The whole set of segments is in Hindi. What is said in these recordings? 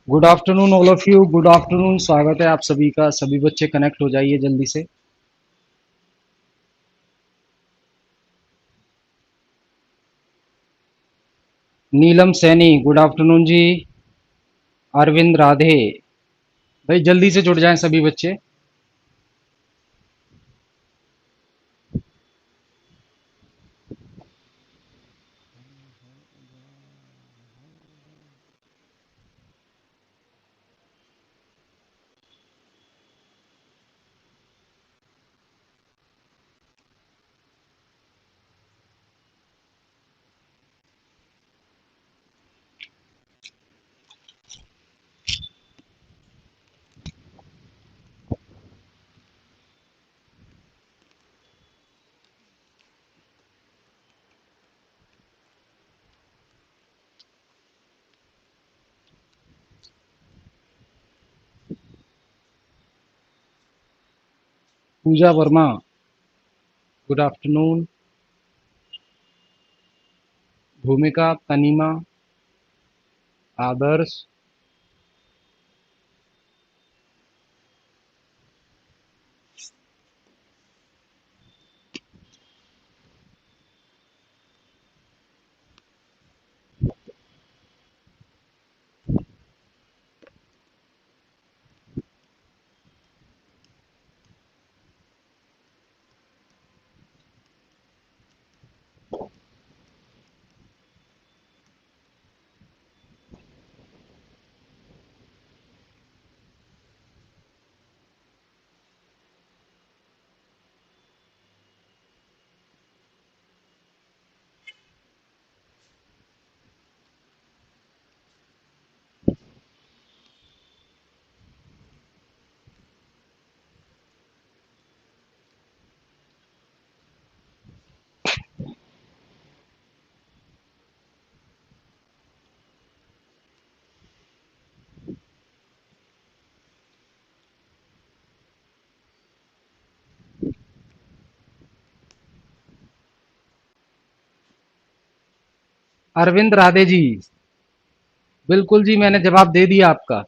Good afternoon all of you. Good afternoon, स्वागत है आप सभी का। सभी बच्चे कनेक्ट हो जाइए जल्दी से। नीलम सैनी, गुड आफ्टरनून जी। अरविंद राधे, भाई जल्दी से जुड़ जाएं सभी बच्चे। पूजा वर्मा, गुड आफ्टरनून। भूमिका, तनीमा, आदर्श, अरविंद राधे जी। बिल्कुल जी, मैंने जवाब दे दिया आपका।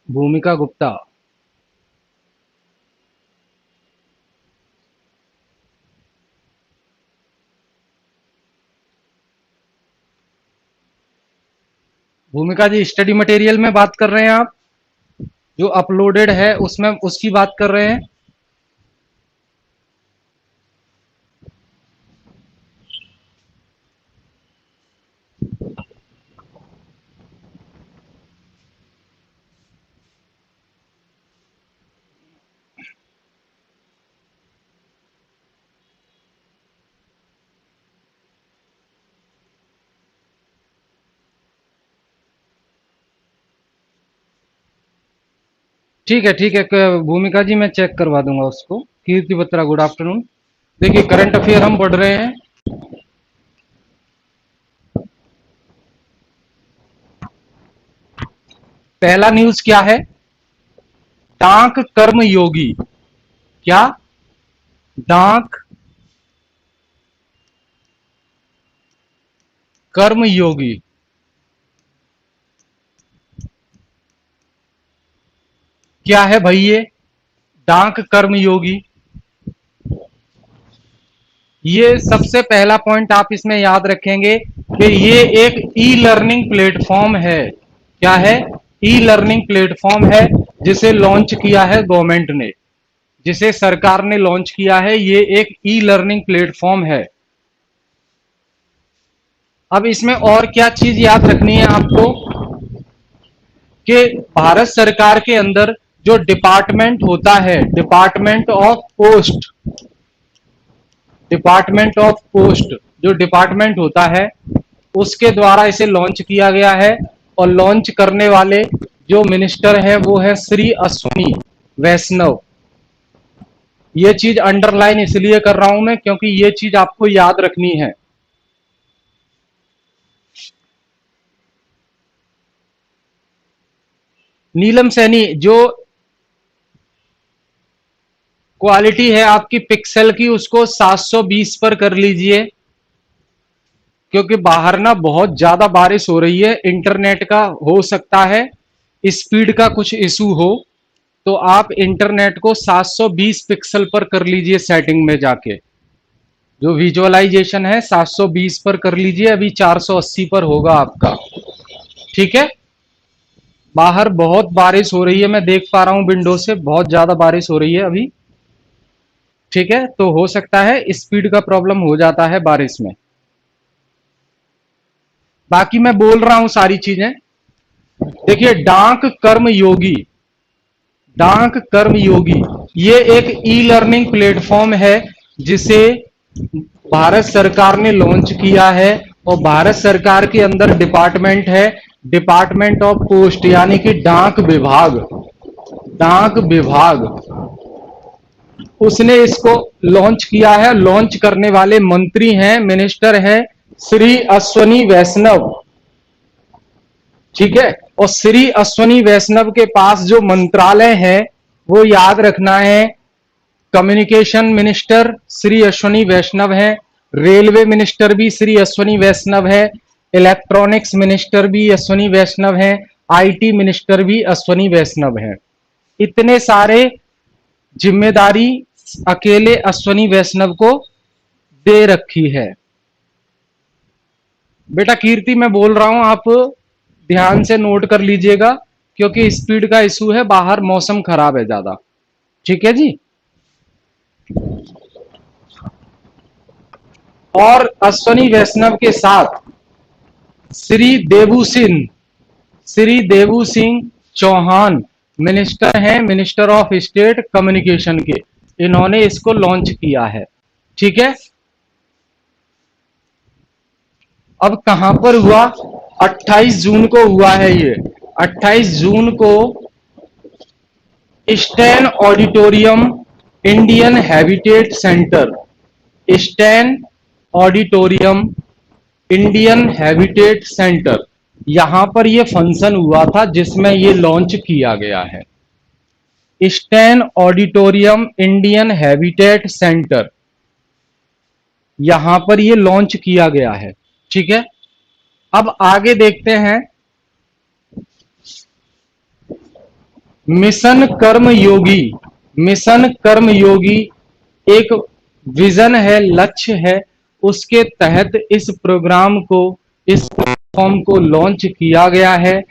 भूमिका गुप्ता। भूमिका जी, स्टडी मटेरियल में बात कर रहे हैं आप? जो अपलोडेड है उसमें उसकी बात कर रहे हैं? ठीक है, ठीक है। भूमिका जी, मैं चेक करवा दूंगा उसको। कीर्ति बत्रा, गुड आफ्टरनून। देखिए, करंट अफेयर हम पढ़ रहे हैं। पहला न्यूज क्या है? डाक कर्म योगी। क्या? डाक कर्म योगी। क्या है भाई ये? डाक कर्म योगी। ये सबसे पहला पॉइंट आप इसमें याद रखेंगे कि ये एक ई लर्निंग प्लेटफॉर्म है। क्या है? ई लर्निंग प्लेटफॉर्म है, जिसे लॉन्च किया है गवर्नमेंट ने, जिसे सरकार ने लॉन्च किया है। ये एक ई लर्निंग प्लेटफॉर्म है। अब इसमें और क्या चीज याद रखनी है आपको कि भारत सरकार के अंदर जो डिपार्टमेंट होता है, department of post, department of post जो डिपार्टमेंट होता है, उसके द्वारा इसे लॉन्च किया गया है। और लॉन्च करने वाले जो मिनिस्टर है वो है श्री अश्विनी वैष्णव। ये चीज अंडरलाइन इसलिए कर रहा हूं मैं क्योंकि ये चीज आपको याद रखनी है। नीलम सैनी, जो क्वालिटी है आपकी पिक्सल की उसको 720 पर कर लीजिए, क्योंकि बाहर ना बहुत ज्यादा बारिश हो रही है, इंटरनेट का हो सकता है स्पीड का कुछ इशू हो, तो आप इंटरनेट को 720 पिक्सल पर कर लीजिए सेटिंग में जाके। जो विजुअलाइजेशन है 720 पर कर लीजिए, अभी 480 पर होगा आपका। ठीक है, बाहर बहुत बारिश हो रही है, मैं देख पा रहा हूं विंडो से, बहुत ज्यादा बारिश हो रही है अभी। ठीक है, तो हो सकता है स्पीड का प्रॉब्लम हो जाता है बारिश में। बाकी मैं बोल रहा हूं सारी चीजें। देखिए, डाक कर्म योगी, डाक कर्म योगी ये एक ई लर्निंग प्लेटफॉर्म है जिसे भारत सरकार ने लॉन्च किया है, और भारत सरकार के अंदर डिपार्टमेंट है, डिपार्टमेंट ऑफ पोस्ट, यानी कि डाक विभाग, डाक विभाग उसने इसको लॉन्च किया है। लॉन्च करने वाले मंत्री हैं, मिनिस्टर हैं श्री अश्वनी वैष्णव। ठीक है, और श्री अश्वनी वैष्णव के पास जो मंत्रालय है वो याद रखना है, कम्युनिकेशन मिनिस्टर श्री अश्वनी वैष्णव है, रेलवे मिनिस्टर भी श्री अश्वनी वैष्णव है, इलेक्ट्रॉनिक्स मिनिस्टर भी अश्वनी वैष्णव है, आईटी मिनिस्टर भी अश्वनी वैष्णव है। इतने सारे जिम्मेदारी अकेले अश्वनी वैष्णव को दे रखी है। बेटा कीर्ति, मैं बोल रहा हूं, आप ध्यान से नोट कर लीजिएगा, क्योंकि स्पीड का इशू है, बाहर मौसम खराब है ज्यादा। ठीक है जी। और अश्वनी वैष्णव के साथ श्री देवू सिंह, श्री देवू सिंह चौहान मिनिस्टर हैं, मिनिस्टर ऑफ स्टेट कम्युनिकेशन के, इन्होंने इसको लॉन्च किया है। ठीक है, अब कहां पर हुआ? 28 जून को हुआ है ये। 28 जून को stand auditorium, Indian habitat centre, stand auditorium, Indian habitat centre, यहां पर ये फंक्शन हुआ था जिसमें ये लॉन्च किया गया है। Stand auditorium, Indian habitat centre, यहां पर ये लॉन्च किया गया है। ठीक है, अब आगे देखते हैं। मिशन कर्म योगी, मिशन कर्म योगी एक विजन है, लक्ष्य है, उसके तहत इस प्रोग्राम को, इस प्लेटफॉर्म को लॉन्च किया गया है।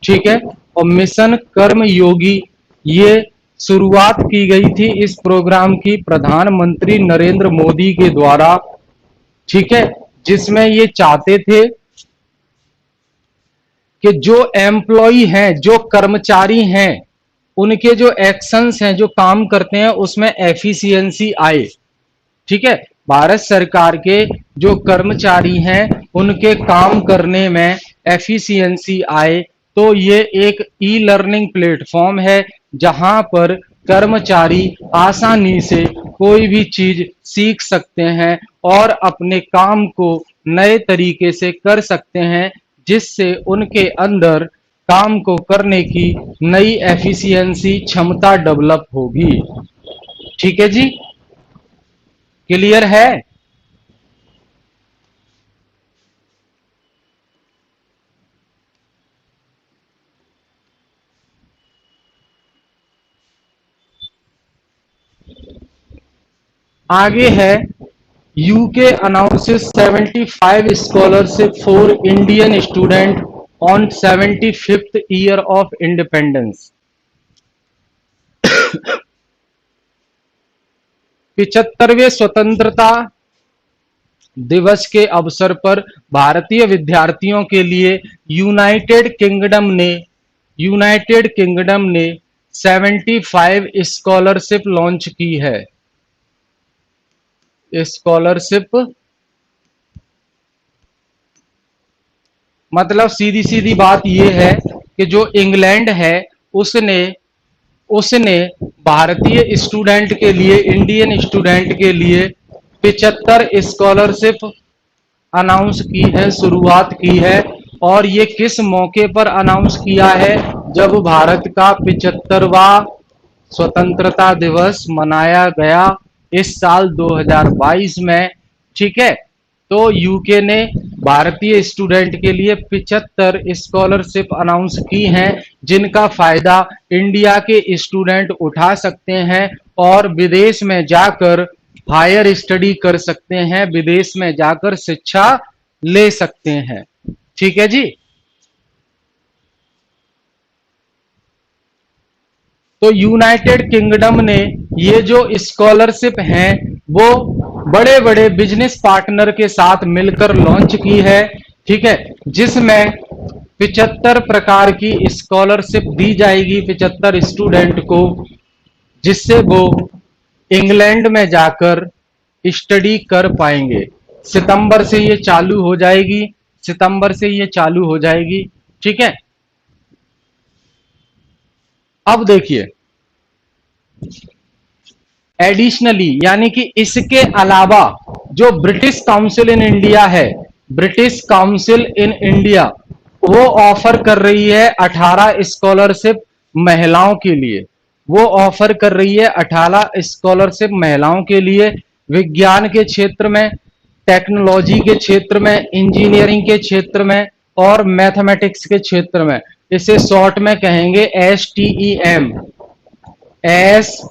ठीक है, और मिशन कर्म योगी ये शुरुआत की गई थी इस प्रोग्राम की प्रधानमंत्री नरेंद्र मोदी के द्वारा। ठीक है, जिसमें ये चाहते थे कि जो एम्प्लॉई हैं, जो कर्मचारी हैं, उनके जो एक्शंस हैं, जो काम करते हैं, उसमें एफिशिएंसी आए। ठीक है, भारत सरकार के जो कर्मचारी हैं उनके काम करने में एफिशिएंसी आए, तो ये एक ई लर्निंग प्लेटफॉर्म है जहां पर कर्मचारी आसानी से कोई भी चीज सीख सकते हैं और अपने काम को नए तरीके से कर सकते हैं, जिससे उनके अंदर काम को करने की नई एफिशिएंसी, क्षमता डेवलप होगी। ठीक है जी, क्लियर है? आगे है, UK announces 75 scholarship for Indian student on 75th year of independence. 75वें स्वतंत्रता दिवस के अवसर पर भारतीय विद्यार्थियों के लिए यूनाइटेड किंगडम ने 75 स्कॉलरशिप लॉन्च की है। स्कॉलरशिप मतलब सीधी सीधी बात यह है कि जो इंग्लैंड है उसने उसने भारतीय स्टूडेंट के लिए, इंडियन स्टूडेंट के लिए 75 स्कॉलरशिप अनाउंस की है, शुरुआत की है। और ये किस मौके पर अनाउंस किया है? जब भारत का 75वां स्वतंत्रता दिवस मनाया गया इस साल 2022 में, ठीक है। तो यूके ने भारतीय स्टूडेंट के लिए 75 स्कॉलरशिप अनाउंस की हैं, जिनका फायदा इंडिया के स्टूडेंट उठा सकते हैं और विदेश में जाकर हायर स्टडी कर सकते हैं, विदेश में जाकर शिक्षा ले सकते हैं। ठीक है जी। तो यूनाइटेड किंगडम ने ये जो स्कॉलरशिप हैं वो बड़े बड़े बिजनेस पार्टनर के साथ मिलकर लॉन्च की है, ठीक है, जिसमें 75 प्रकार की स्कॉलरशिप दी जाएगी 75 स्टूडेंट को, जिससे वो इंग्लैंड में जाकर स्टडी कर पाएंगे। सितंबर से ये चालू हो जाएगी, सितंबर से ये चालू हो जाएगी, ठीक है। अब देखिए, एडिशनली यानी कि इसके अलावा जो ब्रिटिश काउंसिल इन इंडिया है, ब्रिटिश काउंसिल इन इंडिया वो ऑफर कर रही है 18 स्कॉलरशिप महिलाओं के लिए। वो ऑफर कर रही है 18 स्कॉलरशिप महिलाओं के लिए, विज्ञान के क्षेत्र में, टेक्नोलॉजी के क्षेत्र में, इंजीनियरिंग के क्षेत्र में और मैथमेटिक्स के क्षेत्र में। इसे शॉर्ट में कहेंगे STEM, STEM,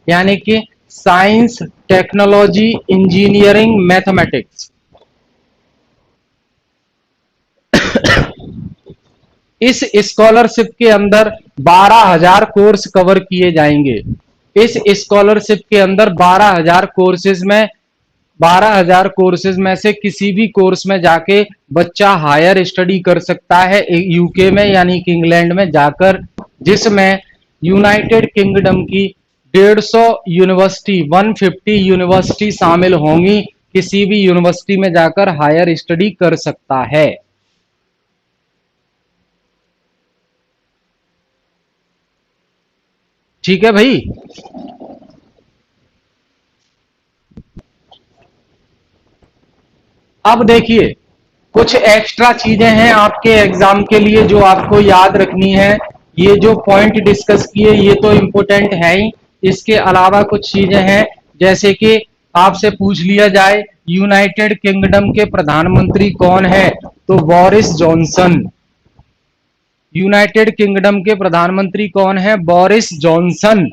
यानी कि साइंस, टेक्नोलॉजी, इंजीनियरिंग, मैथमेटिक्स। इस स्कॉलरशिप के अंदर 12,000 कोर्स कवर किए जाएंगे। इस स्कॉलरशिप के अंदर 12,000 कोर्सेज में से किसी भी कोर्स में जाके बच्चा हायर स्टडी कर सकता है यूके में यानी कि इंग्लैंड में जाकर, जिसमें यूनाइटेड किंगडम की 150 यूनिवर्सिटी, 150 यूनिवर्सिटी शामिल होंगी। किसी भी यूनिवर्सिटी में जाकर हायर स्टडी कर सकता है। ठीक है भाई। अब देखिए, कुछ एक्स्ट्रा चीजें हैं आपके एग्जाम के लिए जो आपको याद रखनी है। ये जो पॉइंट डिस्कस किए ये तो इम्पोर्टेंट है ही, इसके अलावा कुछ चीजें हैं, जैसे कि आपसे पूछ लिया जाए यूनाइटेड किंगडम के प्रधानमंत्री कौन है, तो बोरिस जॉनसन। यूनाइटेड किंगडम के प्रधानमंत्री कौन है? Boris Johnson.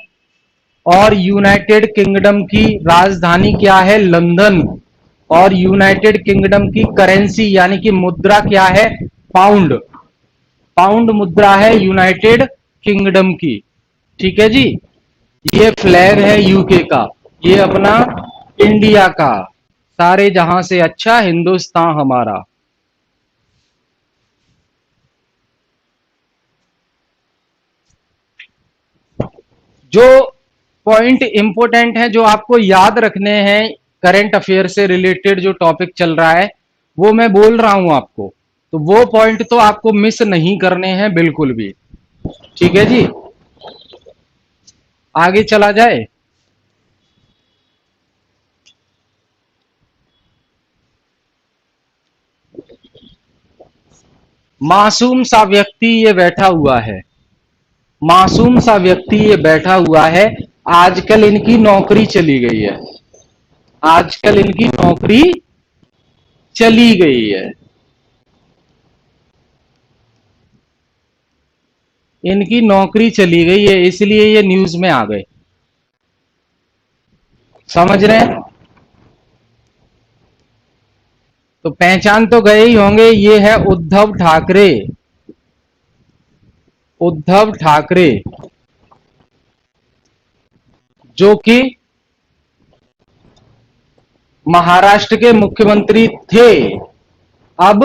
और यूनाइटेड किंगडम की राजधानी क्या है? लंदन। और यूनाइटेड किंगडम की करेंसी यानी कि मुद्रा क्या है? पाउंड। पाउंड मुद्रा है यूनाइटेड किंगडम की। ठीक है जी। ये फ्लैग है यूके का, ये अपना इंडिया का, सारे जहां से अच्छा हिंदुस्तान हमारा। जो पॉइंट इंपोर्टेंट है जो आपको याद रखने हैं करंट अफेयर से रिलेटेड जो टॉपिक चल रहा है वो मैं बोल रहा हूं आपको, तो वो पॉइंट तो आपको मिस नहीं करने हैं बिल्कुल भी। ठीक है जी। आगे चला जाए। मासूम सा व्यक्ति ये बैठा हुआ है, मासूम सा व्यक्ति ये बैठा हुआ है, आजकल इनकी नौकरी चली गई है, आजकल इनकी नौकरी चली गई है, इनकी नौकरी चली गई है, इसलिए ये न्यूज में आ गए। समझ रहे हैं? तो पहचान तो गए ही होंगे, ये है उद्धव ठाकरे। उद्धव ठाकरे जो कि महाराष्ट्र के मुख्यमंत्री थे, अब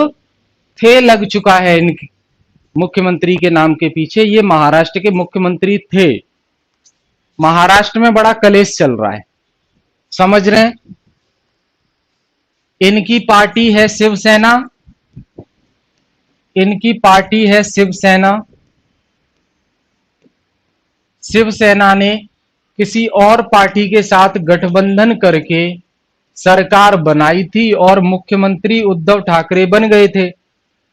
थे लग चुका है इनकी मुख्यमंत्री के नाम के पीछे, ये महाराष्ट्र के मुख्यमंत्री थे। महाराष्ट्र में बड़ा कलेश चल रहा है, समझ रहे हैं? इनकी पार्टी है शिवसेना, इनकी पार्टी है शिवसेना। शिवसेना ने किसी और पार्टी के साथ गठबंधन करके सरकार बनाई थी और मुख्यमंत्री उद्धव ठाकरे बन गए थे।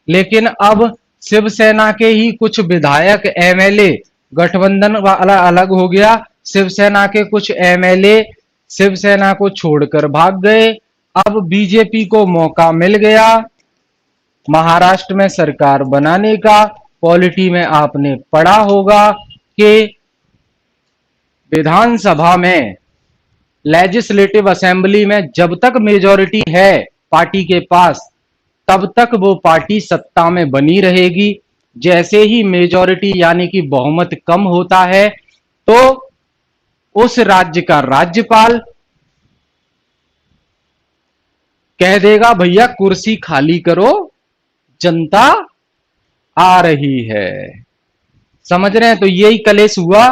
लेकिन अब शिवसेना के ही कुछ विधायक एमएलए, गठबंधन वाला अलग हो गया, शिवसेना के कुछ एमएलए शिवसेना को छोड़कर भाग गए। अब बीजेपी को मौका मिल गया महाराष्ट्र में सरकार बनाने का। पॉलिटी में आपने पढ़ा होगा कि विधानसभा में, लेजिस्लेटिव असेंबली में जब तक मेजॉरिटी है पार्टी के पास, तब तक वो पार्टी सत्ता में बनी रहेगी। जैसे ही मेजॉरिटी यानी कि बहुमत कम होता है, तो उस राज्य का राज्यपाल कह देगा भैया कुर्सी खाली करो, जनता आ रही है। समझ रहे हैं? तो यही कलेश हुआ।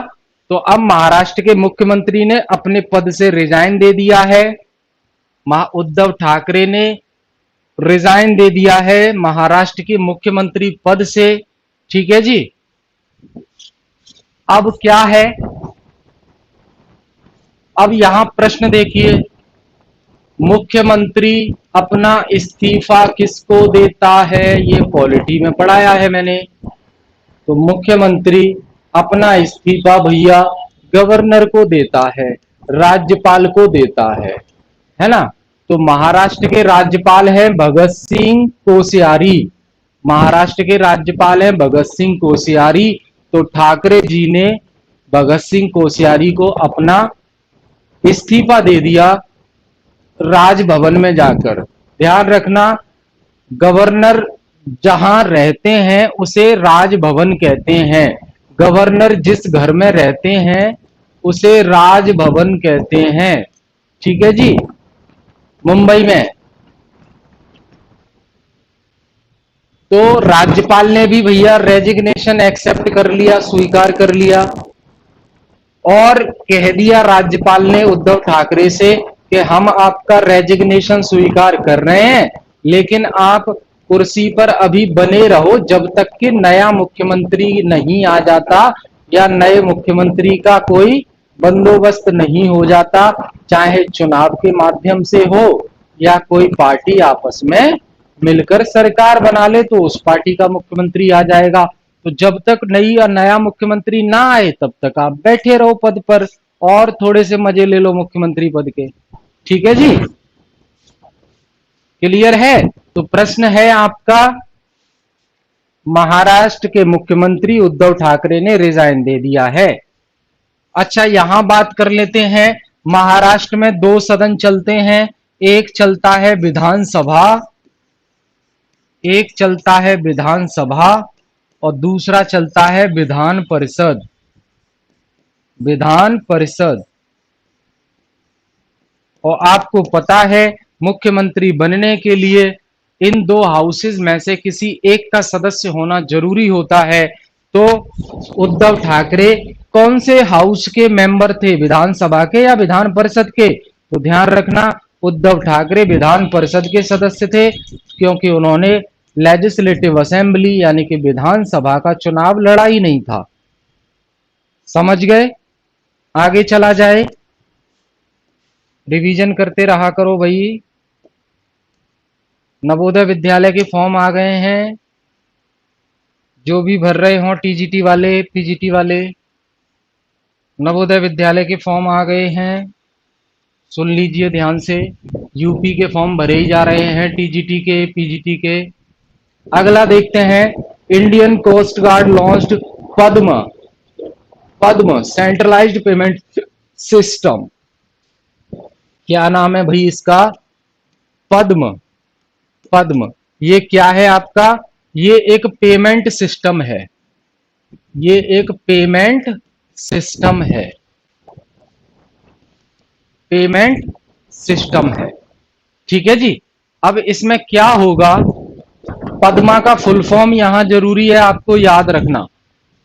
तो अब महाराष्ट्र के मुख्यमंत्री ने अपने पद से रिजाइन दे दिया है। उद्धव ठाकरे ने रिजाइन दे दिया है महाराष्ट्र के मुख्यमंत्री पद से। ठीक है जी। अब क्या है, अब यहां प्रश्न देखिए, मुख्यमंत्री अपना इस्तीफा किसको देता है? ये पॉलिटी में पढ़ाया है मैंने। तो मुख्यमंत्री अपना इस्तीफा भैया गवर्नर को देता है, राज्यपाल को देता है ना? तो महाराष्ट्र के राज्यपाल हैं भगत सिंह कोश्यारी। महाराष्ट्र के राज्यपाल हैं भगत सिंह कोश्यारी। तो ठाकरे जी ने भगत सिंह कोश्यारी को अपना इस्तीफा दे दिया राजभवन में जाकर। ध्यान रखना, गवर्नर जहां रहते हैं उसे राजभवन कहते हैं। गवर्नर जिस घर में रहते हैं उसे राजभवन कहते हैं। ठीक है जी। मुंबई में तो राज्यपाल ने भी भैया रेजिग्नेशन एक्सेप्ट कर लिया, स्वीकार कर लिया, और कह दिया राज्यपाल ने उद्धव ठाकरे से कि हम आपका रेजिग्नेशन स्वीकार कर रहे हैं, लेकिन आप कुर्सी पर अभी बने रहो जब तक कि नया मुख्यमंत्री नहीं आ जाता या नए मुख्यमंत्री का कोई बंदोबस्त नहीं हो जाता, चाहे चुनाव के माध्यम से हो या कोई पार्टी आपस में मिलकर सरकार बना ले तो उस पार्टी का मुख्यमंत्री आ जाएगा। तो जब तक नई या नया मुख्यमंत्री ना आए तब तक आप बैठे रहो पद पर और थोड़े से मजे ले लो मुख्यमंत्री पद के। ठीक है जी, क्लियर है? तो प्रश्न है आपका, महाराष्ट्र के मुख्यमंत्री उद्धव ठाकरे ने रिजाइन दे दिया है। अच्छा, यहां बात कर लेते हैं, महाराष्ट्र में दो सदन चलते हैं, एक चलता है विधानसभा, एक चलता है विधानसभा और दूसरा चलता है विधान परिषद। विधान परिषद। और आपको पता है मुख्यमंत्री बनने के लिए इन दो हाउसेज में से किसी एक का सदस्य होना जरूरी होता है। तो उद्धव ठाकरे कौन से हाउस के मेंबर थे, विधानसभा के या विधान परिषद के? तो ध्यान रखना, उद्धव ठाकरे विधान परिषद के सदस्य थे, क्योंकि उन्होंने लेजिस्लेटिव असेंबली यानी कि विधानसभा का चुनाव लड़ा ही नहीं था। समझ गए? आगे चला जाए, रिवीजन करते रहा करो भाई। नवोदय विद्यालय के फॉर्म आ गए हैं, जो भी भर रहे हो टीजीटी वाले, पीजीटी वाले, नवोदय विद्यालय के फॉर्म आ गए हैं, सुन लीजिए ध्यान से। यूपी के फॉर्म भरे ही जा रहे हैं, टीजीटी के, पीजीटी के। अगला देखते हैं, इंडियन कोस्ट गार्ड लॉन्च्ड पद्म, पद्म सेंट्रलाइज्ड पेमेंट सिस्टम। क्या नाम है भाई इसका? पद्म। पद्म ये क्या है आपका? ये एक पेमेंट सिस्टम है, ये एक पेमेंट सिस्टम है, पेमेंट सिस्टम है। ठीक है जी। अब इसमें क्या होगा, पद्मा का फुल फॉर्म यहां जरूरी है आपको याद रखना।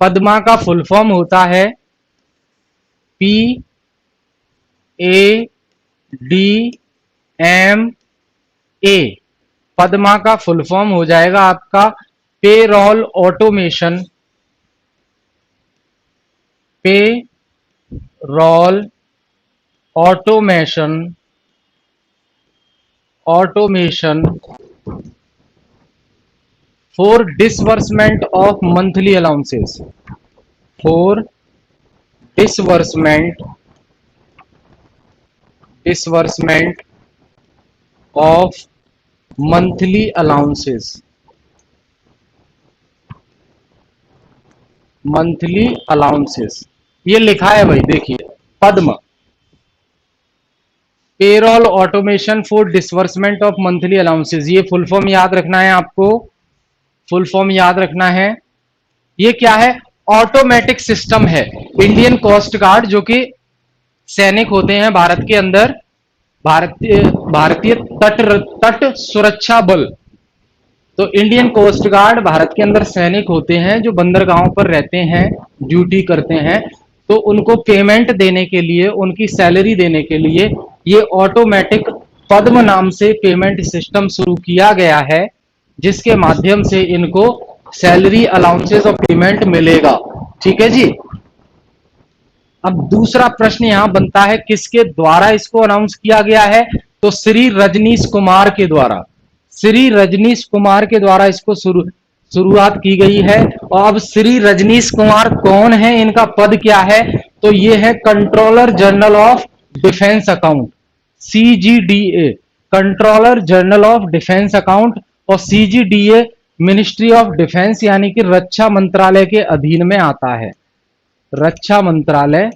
पद्मा का फुल फॉर्म होता है P A D M A. Padma का फुल फॉर्म हो जाएगा आपका payroll automation, payroll automation, automation for disbursement of monthly allowances, for disbursement of monthly allowances, monthly allowances, ये लिखा है भाई, देखिए PADMA, payroll automation for disbursement of monthly allowances, ये फुल फॉर्म याद रखना है आपको, फुल फॉर्म याद रखना है। ये क्या है? ऑटोमेटिक सिस्टम है। इंडियन कोस्ट गार्ड जो कि सैनिक होते हैं भारत के अंदर, भारतीय भारतीय तट सुरक्षा बल, तो इंडियन कोस्ट गार्ड भारत के अंदर सैनिक होते हैं जो बंदरगाहों पर रहते हैं, ड्यूटी करते हैं, तो उनको पेमेंट देने के लिए, उनकी सैलरी देने के लिए ये ऑटोमेटिक पद्म नाम से पेमेंट सिस्टम शुरू किया गया है, जिसके माध्यम से इनको सैलरी अलाउंसेस और पेमेंट मिलेगा। ठीक है जी। अब दूसरा प्रश्न यहां बनता है, किसके द्वारा इसको अनाउंस किया गया है? तो श्री रजनीश कुमार के द्वारा, श्री रजनीश कुमार के द्वारा इसको शुरुआत की गई है। और अब श्री रजनीश कुमार कौन है, इनका पद क्या है? तो ये है controller general of defence account, CGDA, controller general of defence account, और CGDA मिनिस्ट्री ऑफ डिफेंस यानी कि रक्षा मंत्रालय के अधीन में आता है। रक्षा मंत्रालय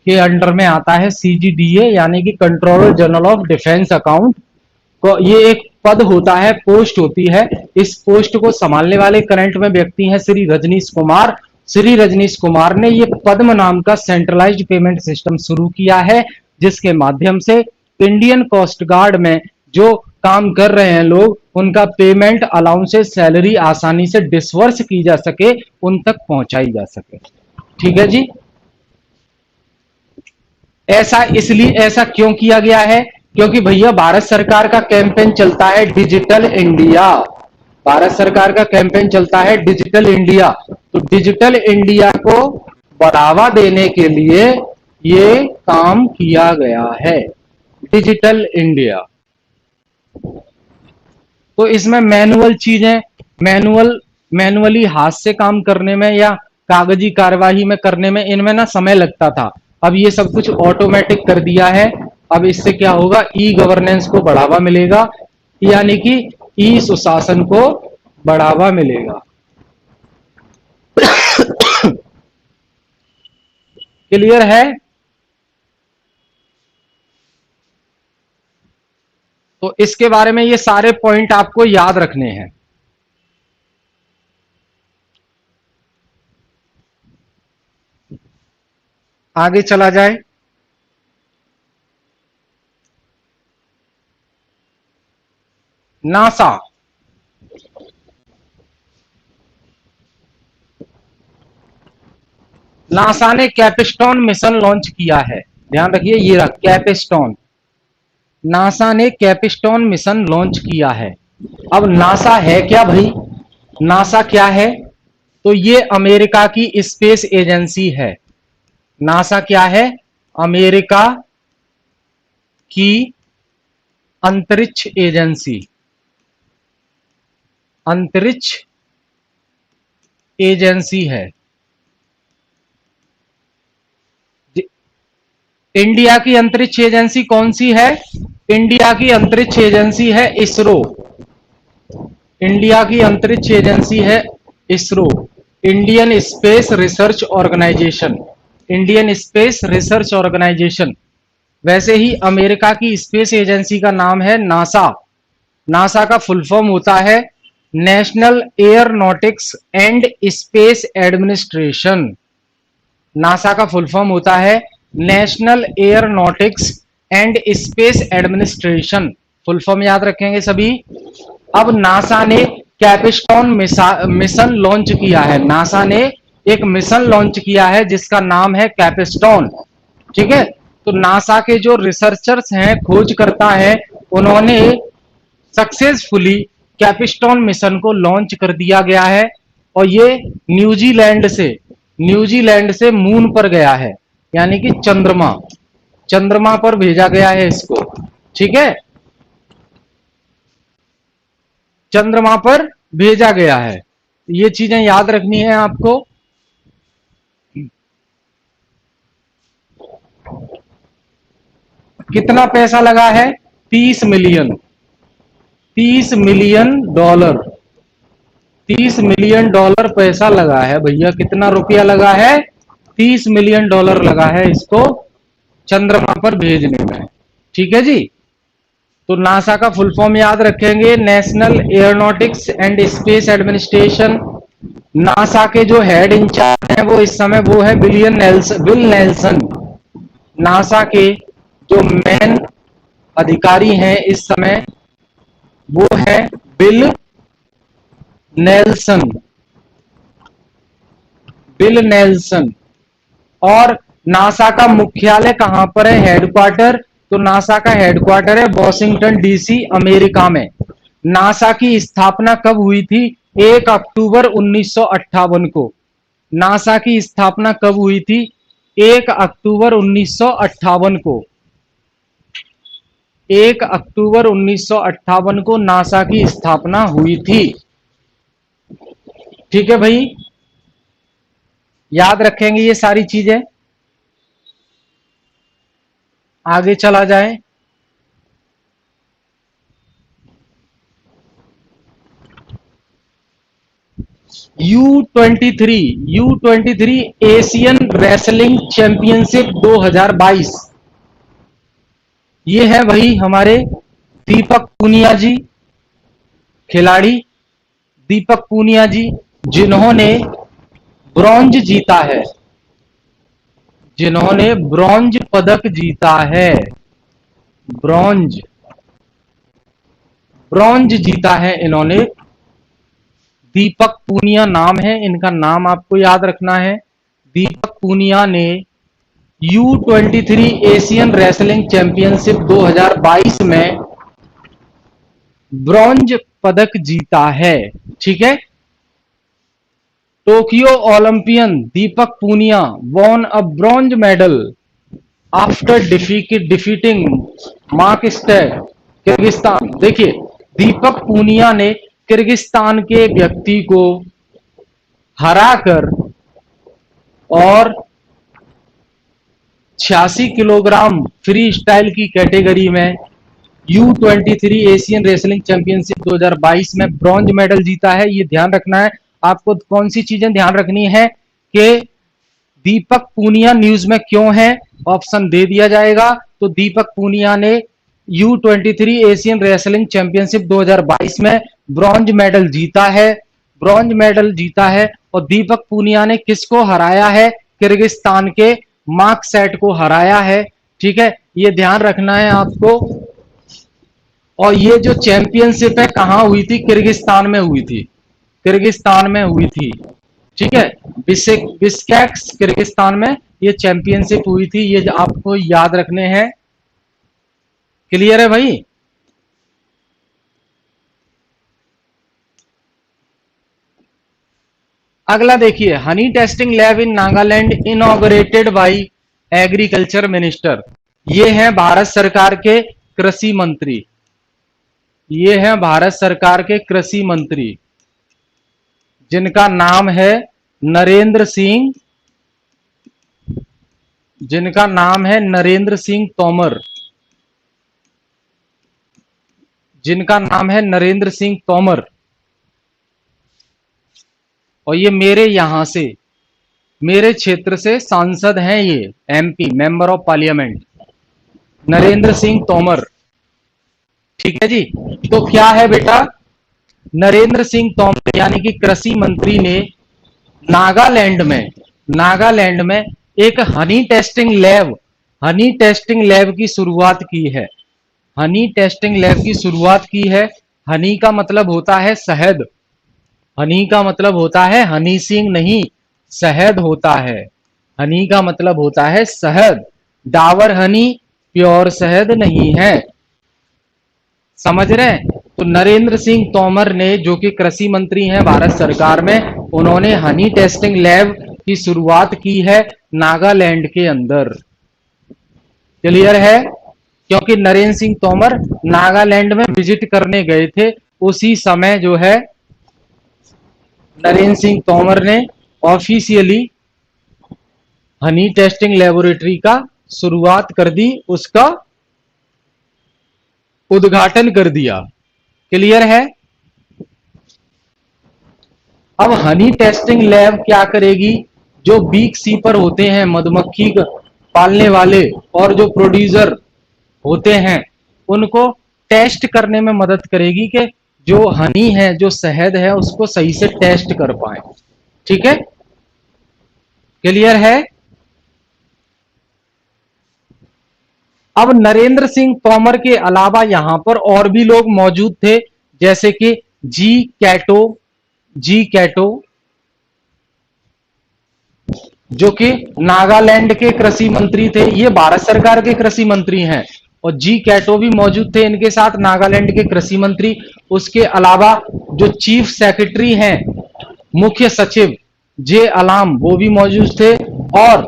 के अंडर में आता है CGDA यानी कि controller general of defence account को। ये एक पद होता है, पोस्ट होती है। इस पोस्ट को संभालने वाले करंट में व्यक्ति हैं श्री रजनीश कुमार। श्री रजनीश कुमार ने ये पद्म नाम का सेंट्रलाइज्ड पेमेंट सिस्टम शुरू किया है, जिसके माध्यम से इंडियन कोस्ट गार्ड में जो काम कर रहे हैं लोग, उनका पेमेंट अलाउंसेस सैलरी आसानी से डिसवर्स की जा सके, उन तक पहुंचाई जा सके। ठीक है जी। ऐसा इसलिए, ऐसा क्यों किया गया है? क्योंकि भैया भारत सरकार का कैंपेन चलता है डिजिटल इंडिया, भारत सरकार का कैंपेन चलता है डिजिटल इंडिया। तो डिजिटल इंडिया को बढ़ावा देने के लिए ये काम किया गया है, डिजिटल इंडिया। तो इसमें मैनुअल चीजें, मैनुअली हाथ से काम करने में या कागजी कार्यवाही में करने में, इनमें ना समय लगता था। अब ये सब कुछ ऑटोमेटिक कर दिया है। अब इससे क्या होगा? ई गवर्नेंस को बढ़ावा मिलेगा, यानी कि ई सुशासन को बढ़ावा मिलेगा। क्लियर है? तो इसके बारे में ये सारे पॉइंट आपको याद रखने हैं। आगे चला जाए। नासा, नासा ने कैपिस्टोन मिशन लॉन्च किया है। ध्यान रखिए, ये रहा कैपिस्टोन। नासा ने कैपिस्टोन मिशन लॉन्च किया है। अब नासा है क्या भाई? नासा क्या है? तो ये अमेरिका की स्पेस एजेंसी है। नासा क्या है? अमेरिका की अंतरिक्ष एजेंसी, अंतरिक्ष एजेंसी है। इंडिया की अंतरिक्ष एजेंसी कौन सी है? इंडिया की अंतरिक्ष एजेंसी है इसरो। इंडिया की अंतरिक्ष एजेंसी है ISRO, Indian space research organisation, Indian space research organisation. वैसे ही अमेरिका की स्पेस एजेंसी का नाम है नासा। नासा का फुल फॉर्म होता है national aeronautics and space administration. NASA का फुल फॉर्म होता है national aeronautics and space administration. Full form याद रखेंगे सभी। अब नासा ने कैपिस्टोन मिशन लॉन्च किया है। नासा ने एक मिशन लॉन्च किया है जिसका नाम है कैपिस्टोन। ठीक है। तो नासा के जो रिसर्चर्स हैं, खोजकर्ता हैं, उन्होंने सक्सेसफुली कैपिस्टोन मिशन को लॉन्च कर दिया गया है। और ये न्यूजीलैंड से मून पर गया है, यानी कि चंद्रमा पर भेजा गया है इसको। ठीक है। चंद्रमा पर भेजा गया है। ये चीजें याद रखनी है आपको। कितना पैसा लगा है? 30 million, 30 million dollar, 30 million dollar पैसा लगा है भैया। कितना रुपया लगा है? 30 मिलियन डॉलर लगा है इसको चंद्रमा पर भेजने में। ठीक है जी। तो नासा का फुल फॉर्म याद रखेंगे, national aeronautics and space administration. NASA के जो हेड इंचार्ज हैं वो इस समय वो है बिल नेल्सन। नासा के जो मेन अधिकारी हैं इस समय वो है बिल नेल्सन, बिल नेल्सन। और नासा का मुख्यालय कहां पर है, हेडक्वार्टर? तो नासा का हेडक्वार्टर है वॉशिंगटन डीसी, अमेरिका में। नासा की स्थापना कब हुई थी? 1 अक्टूबर 1958 को। नासा की स्थापना कब हुई थी? 1 अक्टूबर 1958 को। 1 अक्टूबर 1958 को नासा की स्थापना हुई थी। ठीक है भाई, याद रखेंगे ये सारी चीजें। आगे चला जाए। U23 Asian wrestling championship 2022। ये है भाई हमारे दीपक पूनिया जी, खिलाड़ी दीपक पूनिया जी, जिन्होंने ब्रॉन्ज जीता है, जिन्होंने ब्रॉन्ज पदक जीता है। ब्रॉन्ज, ब्रॉन्ज जीता है इन्होंने। दीपक पूनिया नाम है इनका, नाम आपको याद रखना है। दीपक पूनिया ने U23 एशियन रेसलिंग चैंपियनशिप 2022 में ब्रॉन्ज पदक जीता है। ठीक है। Tokyo Olympian Deepak Punia won a bronze medal after defeating Mark Stead Kyrgyzstan. देखिए, दीपक पूनिया ने किर्गिस्तान के व्यक्ति को हराकर और 86 किलोग्राम फ्री स्टाइल की कैटेगरी में U23 एशियन रेसलिंग चैंपियनशिप 2022 में ब्रॉन्ज मेडल जीता है। ये ध्यान रखना है आपको। कौन सी चीजें ध्यान रखनी है कि दीपक पूनिया न्यूज में क्यों है, ऑप्शन दे दिया जाएगा। तो दीपक पूनिया ने U23 एशियन रेसलिंग चैंपियनशिप 2022 में ब्रॉन्ज मेडल जीता है, ब्रॉन्ज मेडल जीता है। और दीपक पूनिया ने किसको हराया है? किर्गिस्तान के मार्क सेट को हराया है। ठीक है, ये ध्यान रखना है आपको। और ये जो चैंपियनशिप है कहां हुई थी? किर्गिस्तान में हुई थी, किर्गिस्तान में हुई थी। ठीक है, बिश्केक किर्गिस्तान में ये चैंपियनशिप हुई थी। ये आपको याद रखने हैं। क्लियर है भाई? अगला देखिए, Honey testing lab in Nagaland inaugurated bye agriculture minister. ये है भारत सरकार के कृषि मंत्री, ये है भारत सरकार के कृषि मंत्री जिनका नाम है नरेंद्र सिंह, जिनका नाम है नरेंद्र सिंह तोमर, जिनका नाम है नरेंद्र सिंह तोमर। और ये मेरे यहां से, मेरे क्षेत्र से सांसद हैं ये, MP member of parliament, Narendra Singh Tomar. ठीक है जी। तो क्या है बेटा, नरेंद्र सिंह तोमर यानी कि कृषि मंत्री ने नागालैंड में, नागालैंड में एक Honey testing lab, Honey testing lab की शुरुआत की है। हनी टेस्टिंग लैब की शुरुआत की है। हनी का मतलब होता है शहद, हनी का मतलब होता है हनी सिंह नहीं, शहद होता है। हनी का मतलब होता है शहद, डाबर हनी प्योर शहद नहीं है। समझ रहे हैं? तो नरेंद्र सिंह तोमर ने, जो कि कृषि मंत्री हैं भारत सरकार में, उन्होंने हनी टेस्टिंग लैब की शुरुआत की है नागालैंड के अंदर। क्लियर है? क्योंकि नरेंद्र सिंह तोमर नागालैंड में विजिट करने गए थे, उसी समय जो है नरेंद्र सिंह तोमर ने ऑफिशियली हनी टेस्टिंग लेबोरेटरी का शुरुआत कर दी, उसका उद्घाटन कर दिया। क्लियर है? अब हनी टेस्टिंग लैब क्या करेगी? जो बीक सीपर होते हैं, मधुमक्खी पालने वाले और जो प्रोड्यूसर होते हैं, उनको टेस्ट करने में मदद करेगी कि जो हनी है, जो शहद है, उसको सही से टेस्ट कर पाए। ठीक है? क्लियर है? अब नरेंद्र सिंह तोमर के अलावा यहां पर और भी लोग मौजूद थे, जैसे कि जी कैटो जो कि नागालैंड के कृषि मंत्री थे। ये भारत सरकार के कृषि मंत्री हैं। और जी कैटो भी मौजूद थे इनके साथ, नागालैंड के कृषि मंत्री। उसके अलावा जो चीफ सेक्रेटरी हैं, मुख्य सचिव जे अलाम, वो भी मौजूद थे। और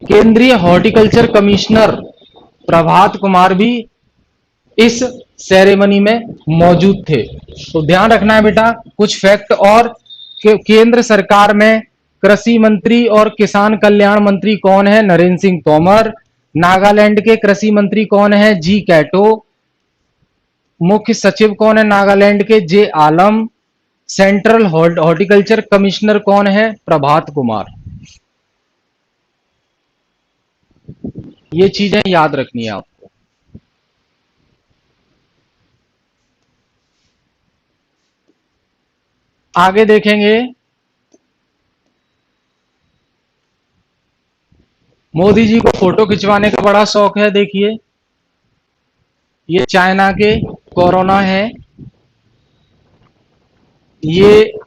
केंद्रीय हॉर्टिकल्चर कमिश्नर प्रभात कुमार भी इस सेरेमनी में मौजूद थे। तो ध्यान रखना है बेटा कुछ फैक्ट और, केंद्र सरकार में कृषि मंत्री और किसान कल्याण मंत्री कौन है? नरेंद्र सिंह तोमर। नागालैंड के कृषि मंत्री कौन है? जी कैटो। मुख्य सचिव कौन है नागालैंड के? जे आलम। सेंट्रल हॉर्टिकल्चर कमिश्नर कौन है? प्रभात कुमार। ये चीजें याद रखनी है आपको। आगे देखेंगे, मोदी जी को फोटो खिंचवाने का बड़ा शौक है। देखिए, ये चाइना के कोरोना है, ये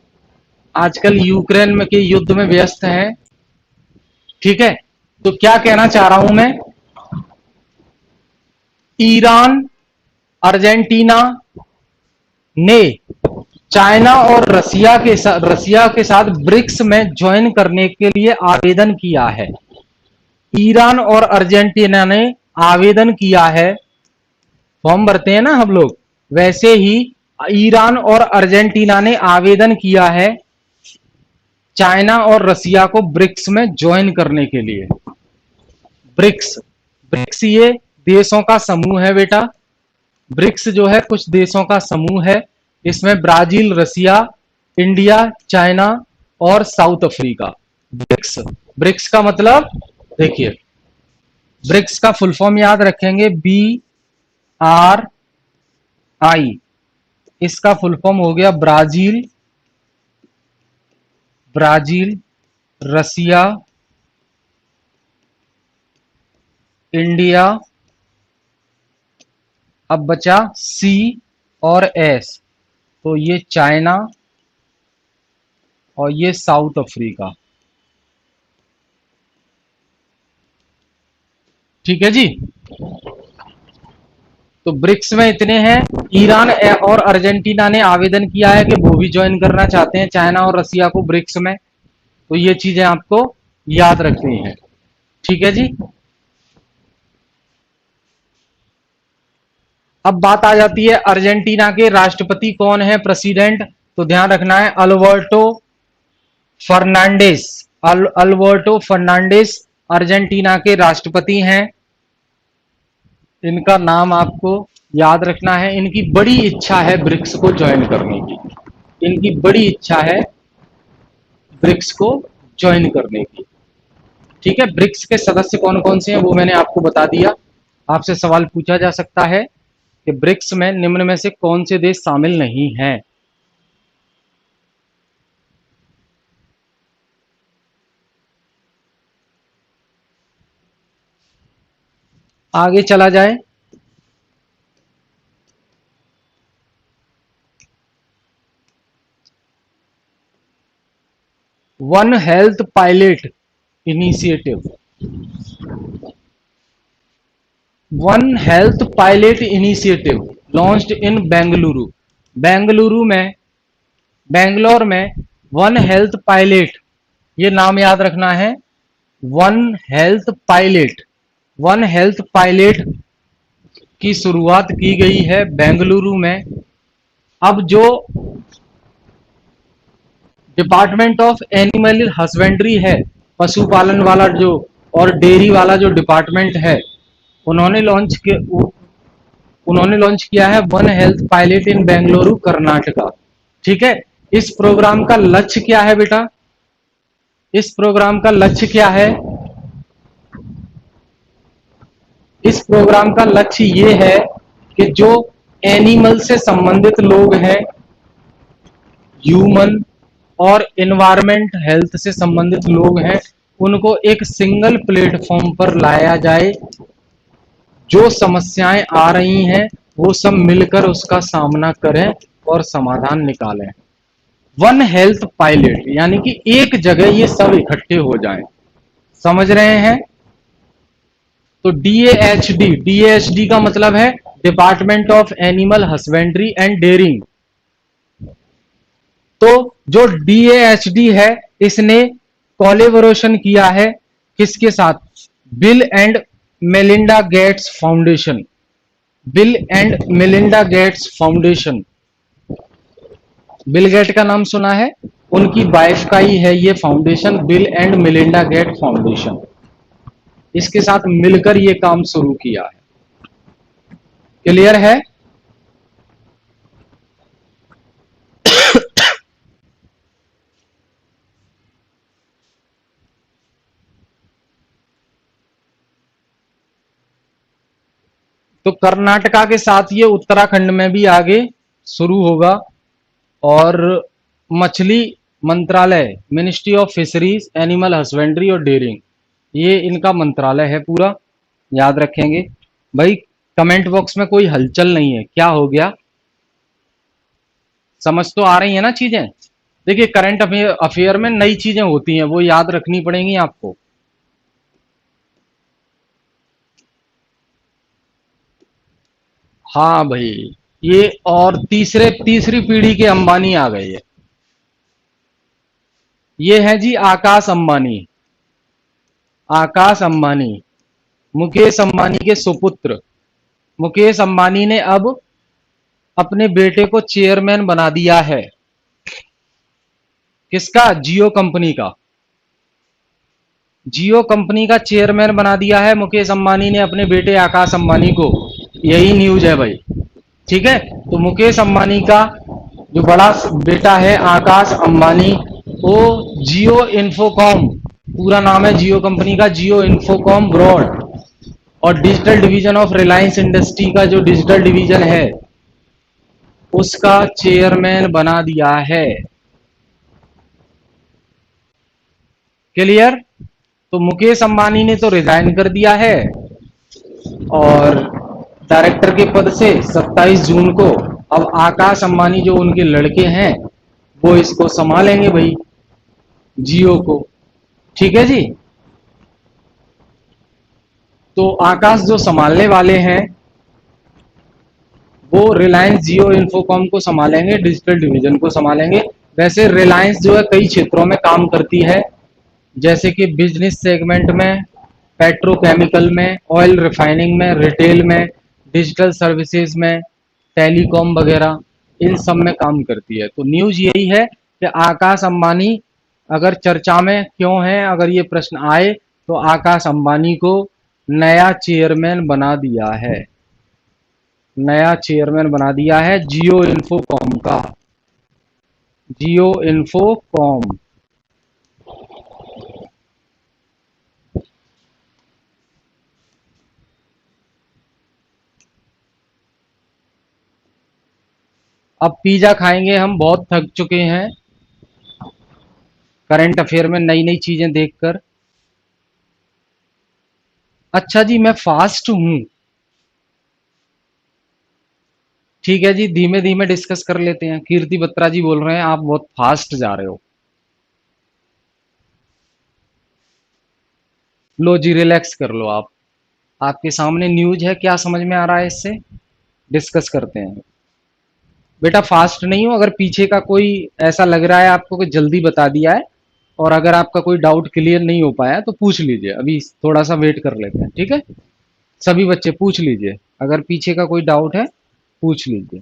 आजकल यूक्रेन में के युद्ध में व्यस्त हैं। ठीक है? तो क्या कहना चाह रहा हूं मैं, ईरान, अर्जेंटीना ने चाइना और रसिया के साथ ब्रिक्स में ज्वाइन करने के लिए आवेदन किया है। ईरान और अर्जेंटीना ने आवेदन किया है, फॉर्म भरते हैं ना हम लोग, वैसे ही ईरान और अर्जेंटीना ने आवेदन किया है चाइना और रसिया को ब्रिक्स में ज्वाइन करने के लिए। ब्रिक्स ब्रिक्स ये देशों का समूह है बेटा। ब्रिक्स जो है कुछ देशों का समूह है। इसमें ब्राजील, रसिया, इंडिया, चाइना और साउथ अफ्रीका। ब्रिक्स ब्रिक्स का मतलब देखिए, ब्रिक्स का फुल फॉर्म याद रखेंगे, BRI। इसका फुल फॉर्म हो गया ब्राजील, रसिया, इंडिया, अब बचा C और S, तो ये चाइना और ये साउथ अफ्रीका। ठीक है जी? तो ब्रिक्स में इतने हैं। ईरान और अर्जेंटीना ने आवेदन किया है कि वो भी ज्वाइन करना चाहते हैं चाइना और रसिया को ब्रिक्स में। तो ये चीजें आपको याद रखनी है। ठीक है जी? अब बात आ जाती है अर्जेंटीना के राष्ट्रपति कौन है, प्रेसिडेंट। तो ध्यान रखना है, अल्बर्टो फर्नांडिस अर्जेंटीना के राष्ट्रपति हैं। इनका नाम आपको याद रखना है। इनकी बड़ी इच्छा है ब्रिक्स को ज्वाइन करने की। इनकी बड़ी इच्छा है ब्रिक्स को ज्वाइन करने की। ठीक है? ब्रिक्स के सदस्य कौन कौन से हैं वो मैंने आपको बता दिया। आपसे सवाल पूछा जा सकता है कि ब्रिक्स में निम्न में से कौन से देश शामिल नहीं हैं। आगे चला जाए, one health pilot initiative. One health pilot initiative launched in Bangalore में वन हेल्थ पायलट, ये नाम याद रखना है, वन हेल्थ पायलट की शुरुआत की गई है बेंगलुरु में। अब जो डिपार्टमेंट ऑफ एनिमल हस्बेंड्री है, पशुपालन वाला जो और डेयरी वाला जो डिपार्टमेंट है, उन्होंने लॉन्च उन्होंने लॉन्च किया है वन हेल्थ पायलट इन बेंगलुरु कर्नाटका। ठीक है। इस प्रोग्राम का लक्ष्य क्या है बेटा? इस प्रोग्राम का लक्ष्य क्या है? इस प्रोग्राम का लक्ष्य ये है कि जो एनिमल से संबंधित लोग हैं, ह्यूमन और एनवायरमेंट हेल्थ से संबंधित लोग हैं, उनको एक सिंगल प्लेटफॉर्म पर लाया जाए। जो समस्याएं आ रही हैं वो सब मिलकर उसका सामना करें और समाधान निकालें। वन हेल्थ पायलट यानी कि एक जगह ये सब इकट्ठे हो जाएं। समझ रहे हैं? तो डीएएचडी का मतलब है department of animal husbandry and dairying. तो जो डीएएचडी है, इसने कोलैबोरेशन किया है किसके साथ? Bill and Melinda Gates Foundation. Bill and Melinda Gates Foundation, Bill Gate का नाम सुना है? उनकी वाइफ का ही है ये foundation, Bill and Melinda Gate Foundation. इसके साथ मिलकर ये काम शुरू किया है। क्लियर है? तो कर्नाटका के साथ ये उत्तराखंड में भी आगे शुरू होगा। और मछली मंत्रालय, ministry of fisheries, animal husbandry और डेयरिंग, ये इनका मंत्रालय है पूरा। याद रखेंगे भाई। कमेंट बॉक्स में कोई हलचल नहीं है, क्या हो गया? समझ तो आ रही है ना चीजें? देखिए, करंट अफेयर में नई चीजें होती हैं, वो याद रखनी पड़ेंगी आपको। हाँ भाई, ये और तीसरी पीढ़ी के अंबानी आ गए। ये है जी आकाश अंबानी। आकाश अंबानी मुकेश अंबानी के सुपुत्र। मुकेश अंबानी ने अब अपने बेटे को चेयरमैन बना दिया है। किसका? जियो कंपनी का। जियो कंपनी का चेयरमैन बना दिया है मुकेश अंबानी ने अपने बेटे आकाश अंबानी को। यही न्यूज है भाई। ठीक है। तो मुकेश अंबानी का जो बड़ा बेटा है आकाश अंबानी, वो जियो इन्फोकॉम, पूरा नाम है जियो कंपनी का जियो इन्फोकॉम ब्रॉड, और digital division of Reliance industry का जो डिजिटल डिवीजन है उसका चेयरमैन बना दिया है। क्लियर? तो मुकेश अंबानी ने तो रिजाइन कर दिया है और डायरेक्टर के पद से 27 जून को। अब आकाश अंबानी जो उनके लड़के हैं वो इसको संभालेंगे भाई, जियो को। ठीक है जी। तो आकाश जो संभालने वाले हैं वो रिलायंस जियो इन्फोकॉम को संभालेंगे, डिजिटल डिवीजन को संभालेंगे। वैसे रिलायंस जो है कई क्षेत्रों में काम करती है, जैसे कि बिजनेस सेगमेंट में, पेट्रोकेमिकल में, ऑयल रिफाइनिंग में, रिटेल में, डिजिटल सर्विसेज में, टेलीकॉम वगैरह, इन सब में काम करती है। तो न्यूज यही है कि आकाश अंबानी अगर चर्चा में क्यों है, अगर ये प्रश्न आए तो आकाश अंबानी को नया चेयरमैन बना दिया है। नया चेयरमैन बना दिया है जियो इन्फोकॉम का। जियो इन्फोकॉम। अब पिज्जा खाएंगे, हम बहुत थक चुके हैं करंट अफेयर में नई नई चीजें देखकर। अच्छा जी, मैं फास्ट हूं। ठीक है जी, धीमे धीमे डिस्कस कर लेते हैं। कीर्ति बत्रा जी बोल रहे हैं आप बहुत फास्ट जा रहे हो। लो जी, रिलैक्स कर लो आप। आपके सामने न्यूज है, क्या समझ में आ रहा है इससे? डिस्कस करते हैं। बेटा फास्ट नहीं हो, अगर पीछे का कोई ऐसा लग रहा है आपको कि जल्दी बता दिया है, और अगर आपका कोई डाउट क्लियर नहीं हो पाया तो पूछ लीजिए, अभी थोड़ा सा वेट कर लेते हैं। ठीक है? सभी बच्चे पूछ लीजिए, अगर पीछे का कोई डाउट है पूछ लीजिए।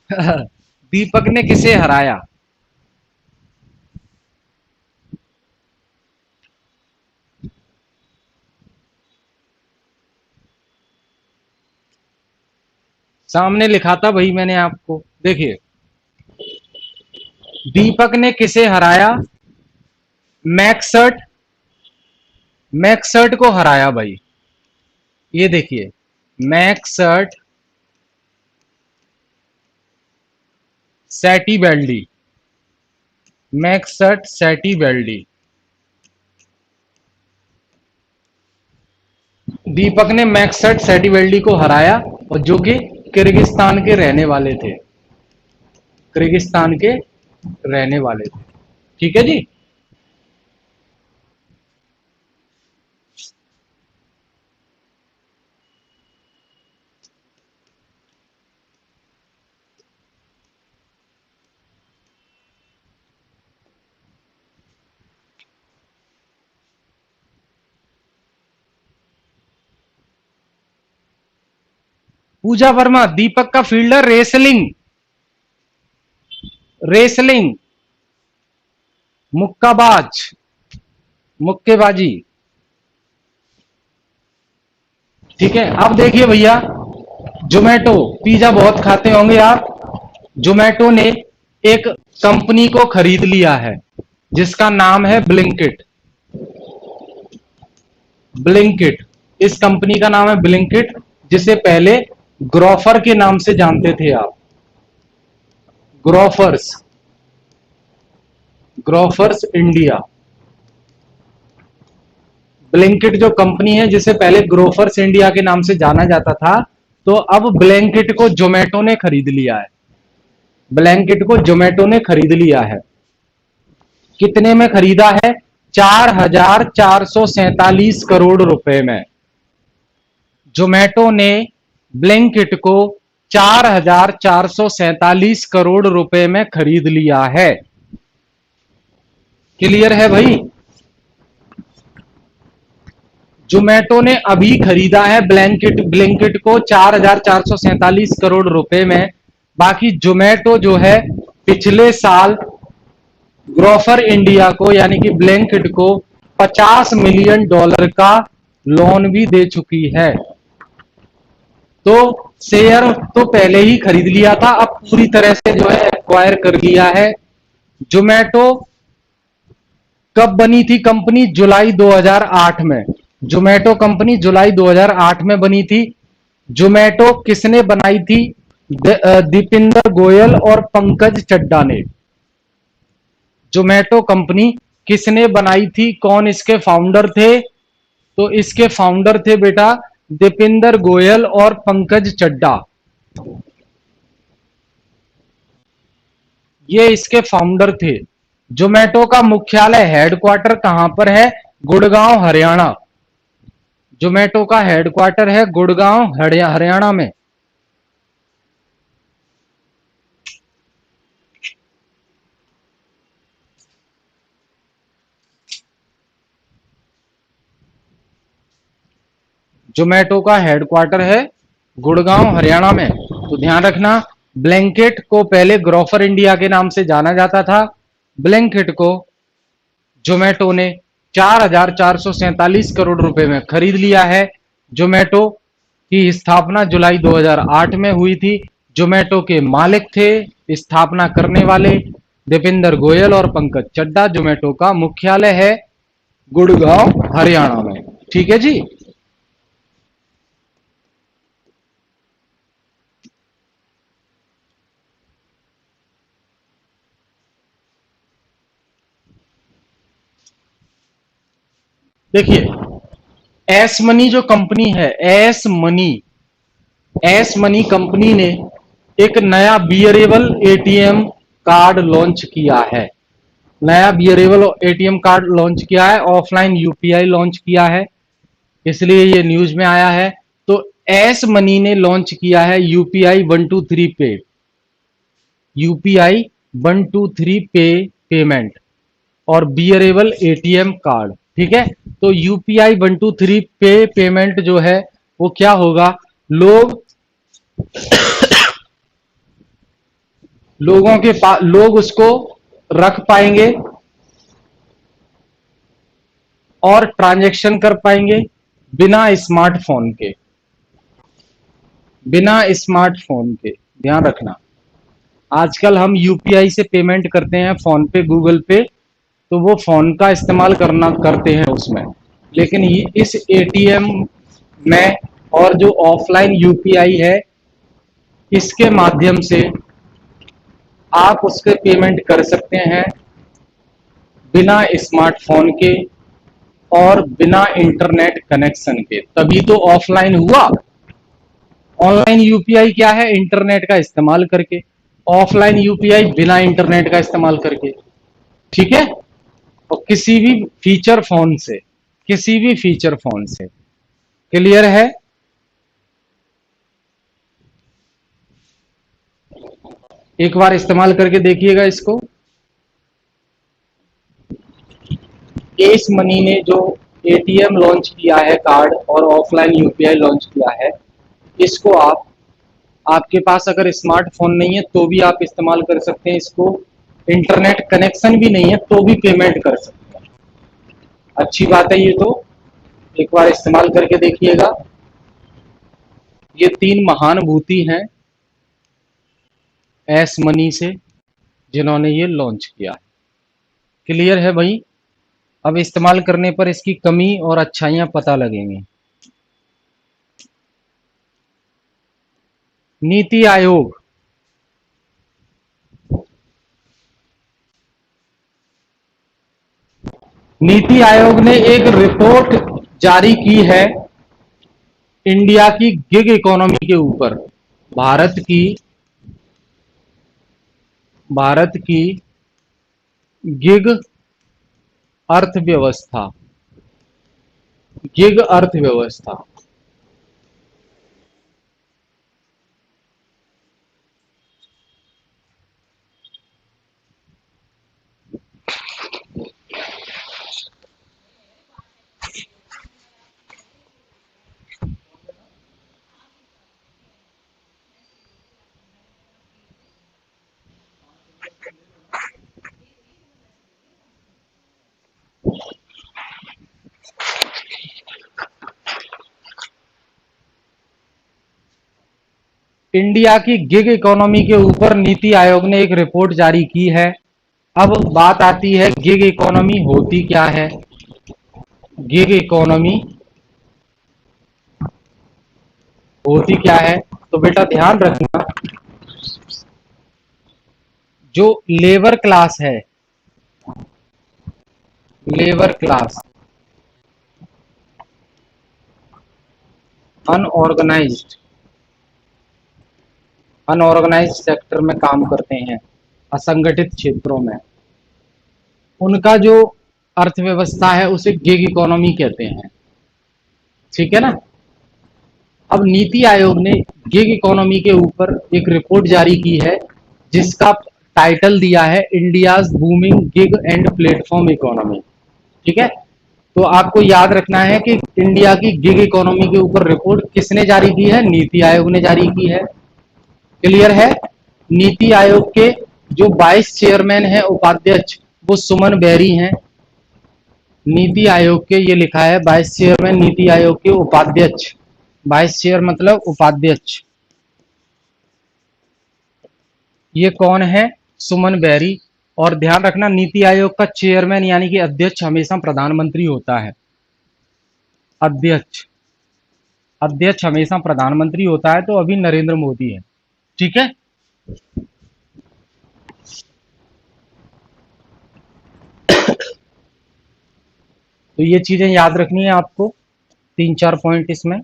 दीपक ने किसे हराया? सामने लिखा था भाई मैंने आपको, देखिए। दीपक ने किसे हराया? मैक्सर्ट, मैक्सर्ट को हराया भाई। ये देखिए, मैक्सर्ट सैटी बेल्डी, मैक्सर्ट सैटी बेल्डी। दीपक ने मैक्सर्ट सैटी बेल्डी को हराया, और जो कि किर्गिस्तान के रहने वाले थे, किर्गिस्तान के रहने वाले थे। ठीक है जी। पूजा वर्मा, दीपक का फील्डर, रेसलिंग, रेसलिंग, मुक्काबाज, मुक्केबाजी। ठीक है, अब देखिए भैया, जोमेटो, पिज्जा बहुत खाते होंगे आप। जोमेटो ने एक कंपनी को खरीद लिया है जिसका नाम है ब्लिंकिट। ब्लिंकिट, इस कंपनी का नाम है ब्लिंकिट, जिसे पहले ग्रोफर के नाम से जानते थे आप। Grofers, Grofers India. ब्लिंकिट जो कंपनी है जिसे पहले ग्रोफर्स इंडिया के नाम से जाना जाता था, तो अब ब्लैंकिट को जोमेटो ने खरीद लिया है। ब्लैंकिट को जोमेटो ने खरीद लिया है। कितने में खरीदा है? 4,447 रुपए में। जोमेटो ने ब्लैंकिट को 4,447 रुपए में खरीद लिया है। क्लियर है भाई? जोमेटो ने अभी खरीदा है ब्लैंकिट, ब्लैंकिट को 4,447 रुपए में। बाकी जोमेटो जो है पिछले साल ग्रोफर इंडिया को यानी कि ब्लैंकिट को $50 मिलियन का लोन भी दे चुकी है। तो शेयर तो पहले ही खरीद लिया था, अब पूरी तरह से जो है एक्वायर कर लिया है। जोमेटो कब बनी थी कंपनी? जुलाई 2008 में। जोमेटो कंपनी जुलाई 2008 में बनी थी। जोमेटो किसने बनाई थी? दीपिंदर गोयल और पंकज चड्डा ने। जोमेटो कंपनी किसने बनाई थी? कौन इसके फाउंडर थे? तो इसके फाउंडर थे बेटा दीपिंदर गोयल और पंकज चड्डा। ये इसके फाउंडर थे। जोमेटो का मुख्यालय, हेडक्वार्टर कहां पर है? गुड़गांव, हरियाणा। जोमेटो का हेडक्वार्टर है गुड़गांव, हरियाणा में। जोमेटो का हेडक्वार्टर है गुड़गांव, हरियाणा में। तो ध्यान रखना, ब्लैंकेट को पहले ग्रोफर इंडिया के नाम से जाना जाता था। ब्लैंकेट को जोमेटो ने 4,447 रुपए में खरीद लिया है। जोमेटो की स्थापना जुलाई 2008 में हुई थी। जोमेटो के मालिक थे, स्थापना करने वाले, दीपिंदर गोयल और पंकज चड्डा। जोमेटो का मुख्यालय है गुड़गांव, हरियाणा में। ठीक है जी। देखिए, एस मनी जो कंपनी है, S money, S money company ने एक नया बियरेबल एटीएम कार्ड लॉन्च किया है। नया बियरेबल एटीएम कार्ड लॉन्च किया है, ऑफलाइन यूपीआई लॉन्च किया है, इसलिए ये न्यूज में आया है। तो एस मनी ने लॉन्च किया है यूपीआई 123 पे, यूपीआई 123 पे पेमेंट और बियरेबल एटीएम कार्ड। ठीक है, तो यूपीआई 123 पे पेमेंट जो है वो क्या होगा? लोग लोग उसको रख पाएंगे और ट्रांजैक्शन कर पाएंगे बिना स्मार्टफोन के, बिना स्मार्टफोन के। ध्यान रखना, आजकल हम यूपीआई से पेमेंट करते हैं, फोन पे, गूगल पे, तो वो फोन का इस्तेमाल करते हैं उसमें। लेकिन इस एटीएम में और जो ऑफलाइन यूपीआई है, इसके माध्यम से आप उसके पेमेंट कर सकते हैं बिना स्मार्टफोन के और बिना इंटरनेट कनेक्शन के। तभी तो ऑफलाइन हुआ। ऑनलाइन यूपीआई क्या है? इंटरनेट का इस्तेमाल करके। ऑफलाइन यूपीआई बिना इंटरनेट का इस्तेमाल करके। ठीक है? और किसी भी फीचर फोन से, किसी भी फीचर फोन से। क्लियर है? एक बार इस्तेमाल करके देखिएगा इसको। एस मनी ने जो एटीएम लॉन्च किया है कार्ड और ऑफलाइन यूपीआई लॉन्च किया है, इसको आपके पास अगर स्मार्टफोन नहीं है तो भी आप इस्तेमाल कर सकते हैं इसको। इंटरनेट कनेक्शन भी नहीं है तो भी पेमेंट कर सकते हैं। अच्छी बात है ये तो। एक बार इस्तेमाल करके देखिएगा। ये 3 महानुभूति हैं एस मनी से, जिन्होंने ये लॉन्च किया। क्लियर है भाई? अब इस्तेमाल करने पर इसकी कमी और अच्छाइयां पता लगेंगी। नीति आयोग, नीति आयोग ने एक रिपोर्ट जारी की है इंडिया की गिग इकोनॉमी के ऊपर। भारत की भारत की गिग अर्थव्यवस्था, गिग अर्थव्यवस्था। इंडिया की गिग इकोनॉमी के ऊपर नीति आयोग ने एक रिपोर्ट जारी की है। अब बात आती है गिग इकोनॉमी होती क्या है। गिग इकोनॉमी होती क्या है? तो बेटा ध्यान रखना, जो लेबर क्लास है, labour class, unorganised, unorganised sector में काम करते हैं, असंगठित क्षेत्रों में, उनका जो अर्थव्यवस्था है उसे गिग इकोनॉमी कहते हैं। ठीक है ना? अब नीति आयोग ने गिग इकोनॉमी के ऊपर एक रिपोर्ट जारी की है, जिसका टाइटल दिया है India's booming gig and platform economy. ठीक है? तो आपको याद रखना है कि इंडिया की गिग इकोनॉमी के ऊपर रिपोर्ट किसने जारी की है? नीति आयोग ने जारी की है। क्लियर है? नीति आयोग के जो 22 चेयरमैन हैं, उपाध्यक्ष, वो सुमन बेरी हैं। नीति आयोग के, ये लिखा है 22 चेयरमैन नीति आयोग के उपाध्यक्ष। 22 चेयर मतलब उपाध्यक्ष। ये कौन है? सुमन बेरी। और ध्यान रखना, नीति आयोग का चेयरमैन यानी कि अध्यक्ष हमेशा प्रधानमंत्री होता है। अध्यक्ष, अध्यक्ष हमेशा प्रधानमंत्री होता है, तो अभी नरेंद्र मोदी है। ठीक है? तो ये चीजें याद रखनी है आपको, 3-4 पॉइंट इसमें।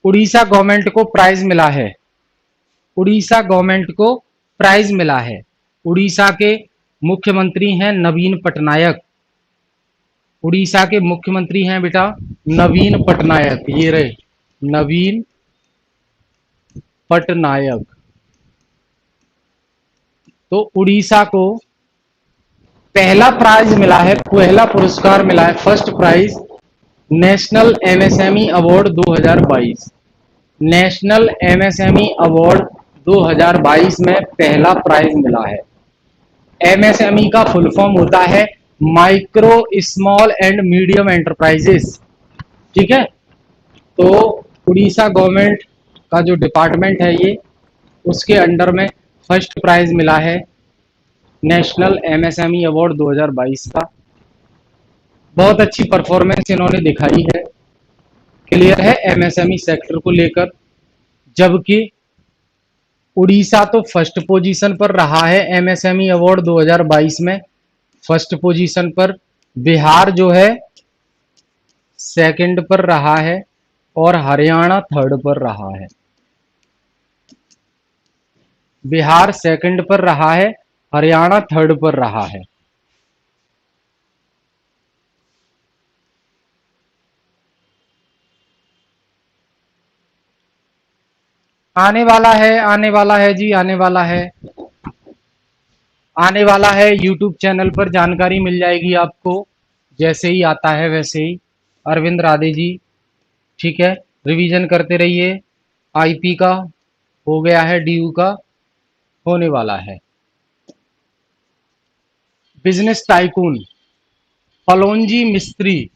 उड़ीसा गवर्नमेंट को प्राइज मिला है, उड़ीसा गवर्नमेंट को प्राइज मिला है। उड़ीसा के मुख्यमंत्री हैं नवीन पटनायक। उड़ीसा के मुख्यमंत्री हैं बेटा नवीन पटनायक। ये रहे नवीन पटनायक। तो उड़ीसा को पहला प्राइज मिला है, पहला पुरस्कार मिला है, first prize national MSME award 2022, national MSME award 2022 में पहला प्राइज मिला है। एमएसएमई का फुल फॉर्म होता है micro small and medium enterprises. ठीक है, तो उड़ीसा गवर्नमेंट का जो डिपार्टमेंट है ये, उसके अंडर में फर्स्ट प्राइज मिला है नेशनल एमएसएमई अवार्ड 2022 का। बहुत अच्छी परफॉर्मेंस इन्होंने दिखाई है, क्लियर है एमएसएमई सेक्टर को लेकर। जबकि उड़ीसा तो फर्स्ट पोजीशन पर रहा है एमएसएमई अवार्ड 2022 में, फर्स्ट पोजीशन पर। बिहार जो है सेकंड पर रहा है और हरियाणा थर्ड पर रहा है। बिहार सेकंड पर रहा है, हरियाणा थर्ड पर रहा है। आने वाला है, आने वाला है जी, आने वाला है, आने वाला है। यूट्यूब चैनल पर जानकारी मिल जाएगी आपको, जैसे ही आता है वैसे ही। अरविंद राधे जी, ठीक है, रिवीजन करते रहिए। आईपी का हो गया है, डीयू का होने वाला है। बिजनेस टाइकून पलोनजी मिस्त्री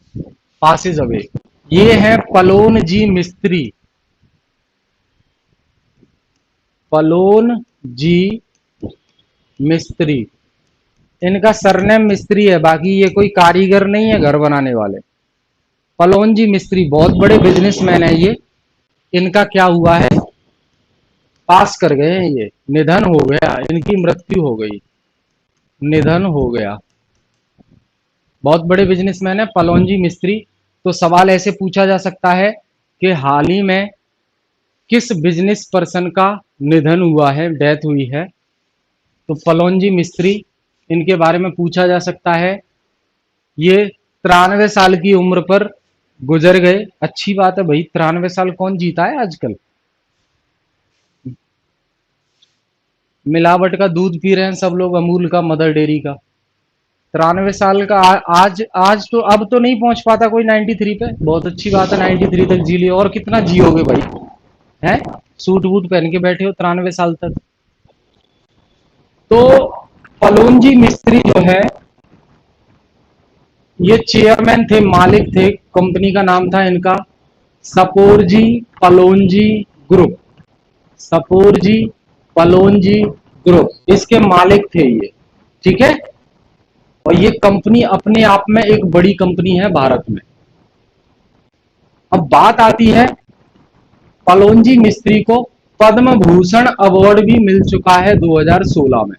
पासेज अवे, ये है पलोन जी मिस्त्री, पलोन जी मिस्त्री। इनका सरनेम मिस्त्री है, बाकी ये कोई कारीगर नहीं है घर बनाने वाले। पलोन जी मिस्त्री बहुत बड़े बिजनेसमैन है ये। इनका क्या हुआ है, पास कर गए हैं ये, निधन हो गया, इनकी मृत्यु हो गई, निधन हो गया। बहुत बड़े बिजनेसमैन है पलोनजी मिस्त्री। तो सवाल ऐसे पूछा जा सकता है कि हाल ही में किस बिजनेस पर्सन का निधन हुआ है, डेथ हुई है, तो पलोनजी मिस्त्री, इनके बारे में पूछा जा सकता है। ये 93 साल की उम्र पर गुजर गए। अच्छी बात है भाई, 93 साल कौन जीता है आजकल। मिलावट का दूध पी रहे हैं सब लोग, अमूल का, मदर डेयरी का। 93 साल का आज आज तो अब तो नहीं पहुंच पाता कोई 93 पे, बहुत अच्छी बात है 93 तक जी लियो, और कितना जियोगे भाई, हैं। सूट वूट पहन के बैठे हो 93 साल तक। तो पलोनजी मिस्त्री जो है ये चेयरमैन थे, मालिक थे, कंपनी का नाम था इनका सपोरजी पलोनजी ग्रुप, सपोरजी पलोनजी ग्रुप, इसके मालिक थे ये। ठीक है, और ये कंपनी अपने आप में एक बड़ी कंपनी है भारत में। अब बात आती है, पलोनजी मिस्त्री को पद्म भूषण अवार्ड भी मिल चुका है 2016 में।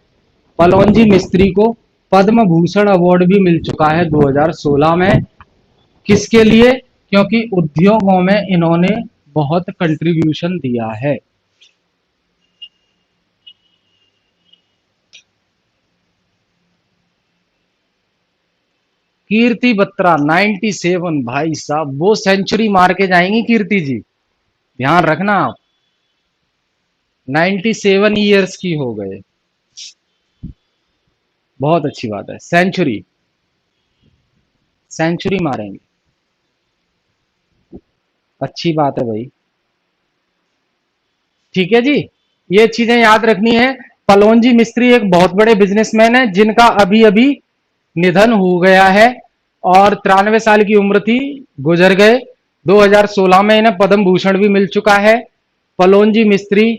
पलोनजी मिस्त्री को पद्म भूषण अवार्ड भी मिल चुका है 2016 में। किसके लिए, क्योंकि उद्योगों में इन्होंने बहुत कंट्रीब्यूशन दिया है। कीर्ति बत्रा 97, भाई साहब वो सेंचुरी मार के जाएंगी कीर्ति जी, ध्यान रखना आप। 97 ईयर्स की हो गए, बहुत अच्छी बात है, सेंचुरी, सेंचुरी मारेंगे, अच्छी बात है भाई। ठीक है जी, ये चीजें याद रखनी है। पलोनजी मिस्त्री एक बहुत बड़े बिजनेसमैन है जिनका अभी अभी निधन हो गया है, और 93 साल की उम्र थी, गुजर गए। 2016 में इन्हें पद्म भूषण भी मिल चुका है। पलोनजी मिस्त्री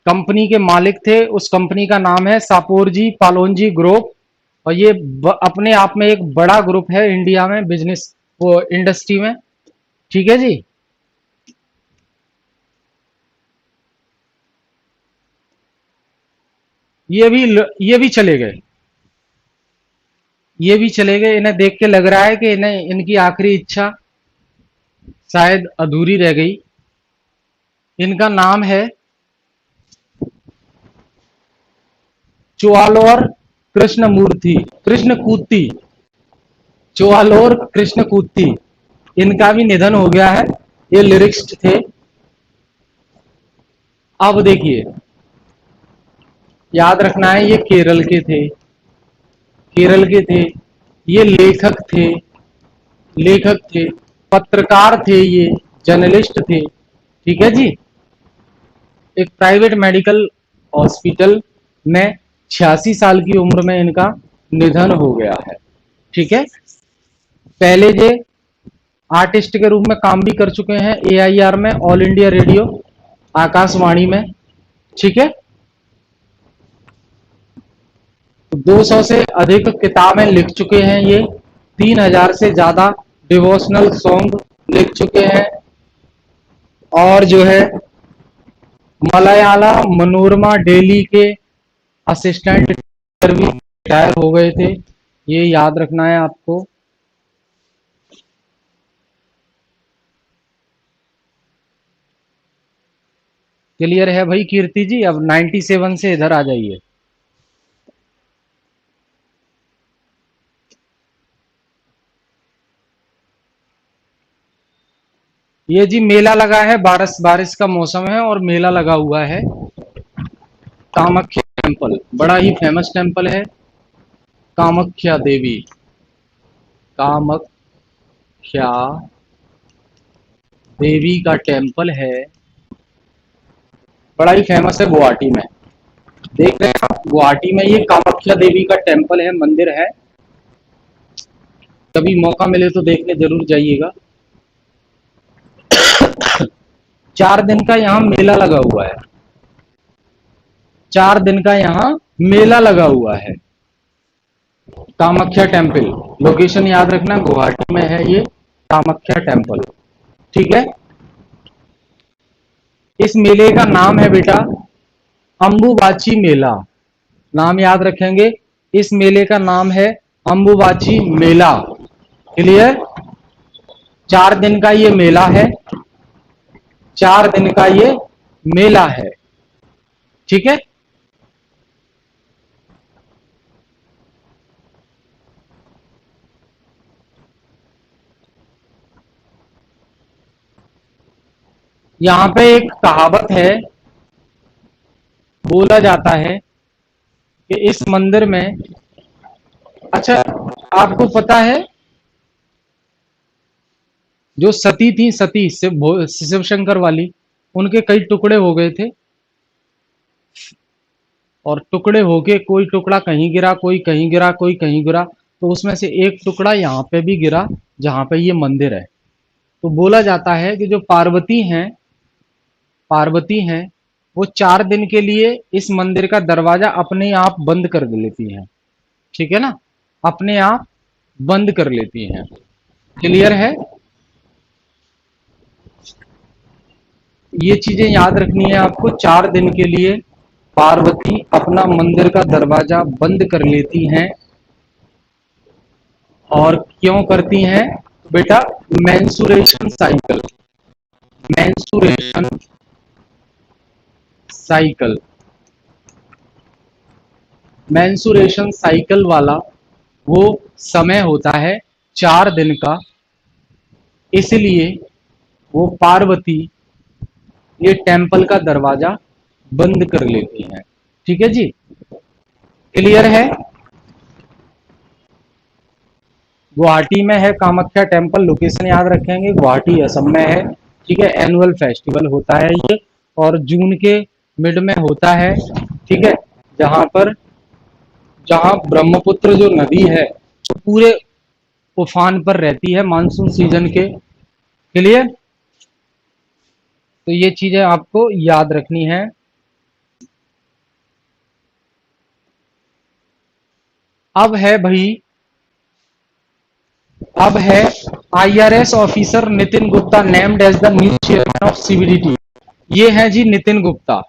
कंपनी के मालिक थे, उस कंपनी का नाम है सापोरजी पालोनजी ग्रुप, और ये अपने आप में एक बड़ा ग्रुप है इंडिया में बिजनेस वो इंडस्ट्री में। ठीक है जी, ये भी चले गए, ये भी चले गए। इन्हें देख के लग रहा है कि इन्हें इनकी आखिरी इच्छा शायद अधूरी रह गई। इनका नाम है चुआलोर कृष्णमूर्ति, कृष्णकूती, चुआलोर कृष्णकूती, इनका भी निधन हो गया है। ये लिरिक्स थे। अब देखिए, याद रखना है ये केरल के थे, केरल के थे, ये लेखक थे, लेखक थे। पत्रकार थे, ये जर्नलिस्ट थे, ठीक है जी। एक प्राइवेट मेडिकल हॉस्पिटल में 86 साल की उम्र में इनका निधन हो गया है, ठीक है। पहले ये आर्टिस्ट के रूप में काम भी कर चुके हैं एआईआर में, ऑल इंडिया रेडियो, आकाशवाणी में, ठीक है। 200 से अधिक किताबें लिख चुके हैं ये, 3000 से ज्यादा डिवोशनल सॉन्ग लिख चुके हैं, और जो है मलयाला मनोरमा डेली के असिस्टेंट भी रिटायर हो गए थे, ये याद रखना है आपको। क्लियर है भाई कीर्ति जी? अब 97 से इधर आ जाइए। ये जी मेला लगा है, बारिश बारिश का मौसम है और मेला लगा हुआ है। कामाख्या टेम्पल बड़ा ही फेमस टेम्पल है, कामाख्या देवी, कामाख्या देवी का टेम्पल है, बड़ा ही फेमस है गुवाहाटी में। देख रहे हैं आप, गुवाहाटी में ये कामाख्या देवी का टेम्पल है, मंदिर है। कभी मौका मिले तो देखने जरूर जाइएगा। 4 दिन का यहाँ मेला लगा हुआ है, 4 दिन का यहाँ मेला लगा हुआ है। कामाख्या टेम्पल, लोकेशन याद रखना, गुवाहाटी में है ये कामाख्या टेम्पल, ठीक है। इस मेले का नाम है बेटा अंबुबाची मेला, नाम याद रखेंगे। इस मेले का नाम है अंबुबाची मेला, क्लियर। 4 दिन का ये मेला है, 4 दिन का ये मेला है, ठीक है। यहां पे एक कहावत है, बोला जाता है कि इस मंदिर में, अच्छा आपको पता है जो सती थी, सती शिव शंकर वाली, उनके कई टुकड़े हो गए थे, और टुकड़े होके कोई टुकड़ा कहीं गिरा, कोई कहीं गिरा, कोई कहीं गिरा, तो उसमें से एक टुकड़ा यहाँ पे भी गिरा जहां पे ये मंदिर है। तो बोला जाता है कि जो पार्वती हैं, पार्वती हैं, वो 4 दिन के लिए इस मंदिर का दरवाजा अपने आप बंद कर लेती हैं, ठीक है ना, अपने आप बंद कर लेती हैं, क्लियर है। ये चीजें याद रखनी है आपको, 4 दिन के लिए पार्वती अपना मंदिर का दरवाजा बंद कर लेती हैं, और क्यों करती हैं बेटा? Mensuration cycle, mensuration cycle, mensuration cycle वाला वो समय होता है 4 दिन का, इसलिए वो पार्वती ये टेम्पल का दरवाजा बंद कर लेती हैं, ठीक है जी, क्लियर है। गुवाहाटी में है कामाख्या टेम्पल, लोकेशन याद रखेंगे, गुवाहाटी असम में है, ठीक है। एनुअल फेस्टिवल होता है ये, और जून के मिड में होता है, ठीक है। जहां पर, जहां ब्रह्मपुत्र जो नदी है पूरे उफान पर रहती है मानसून सीजन के लिए, तो ये चीजें आपको याद रखनी है। अब है भाई, अब है IRS officer Nitin Gupta named as the new chairman of CBDT. ये है जी नितिन गुप्ता,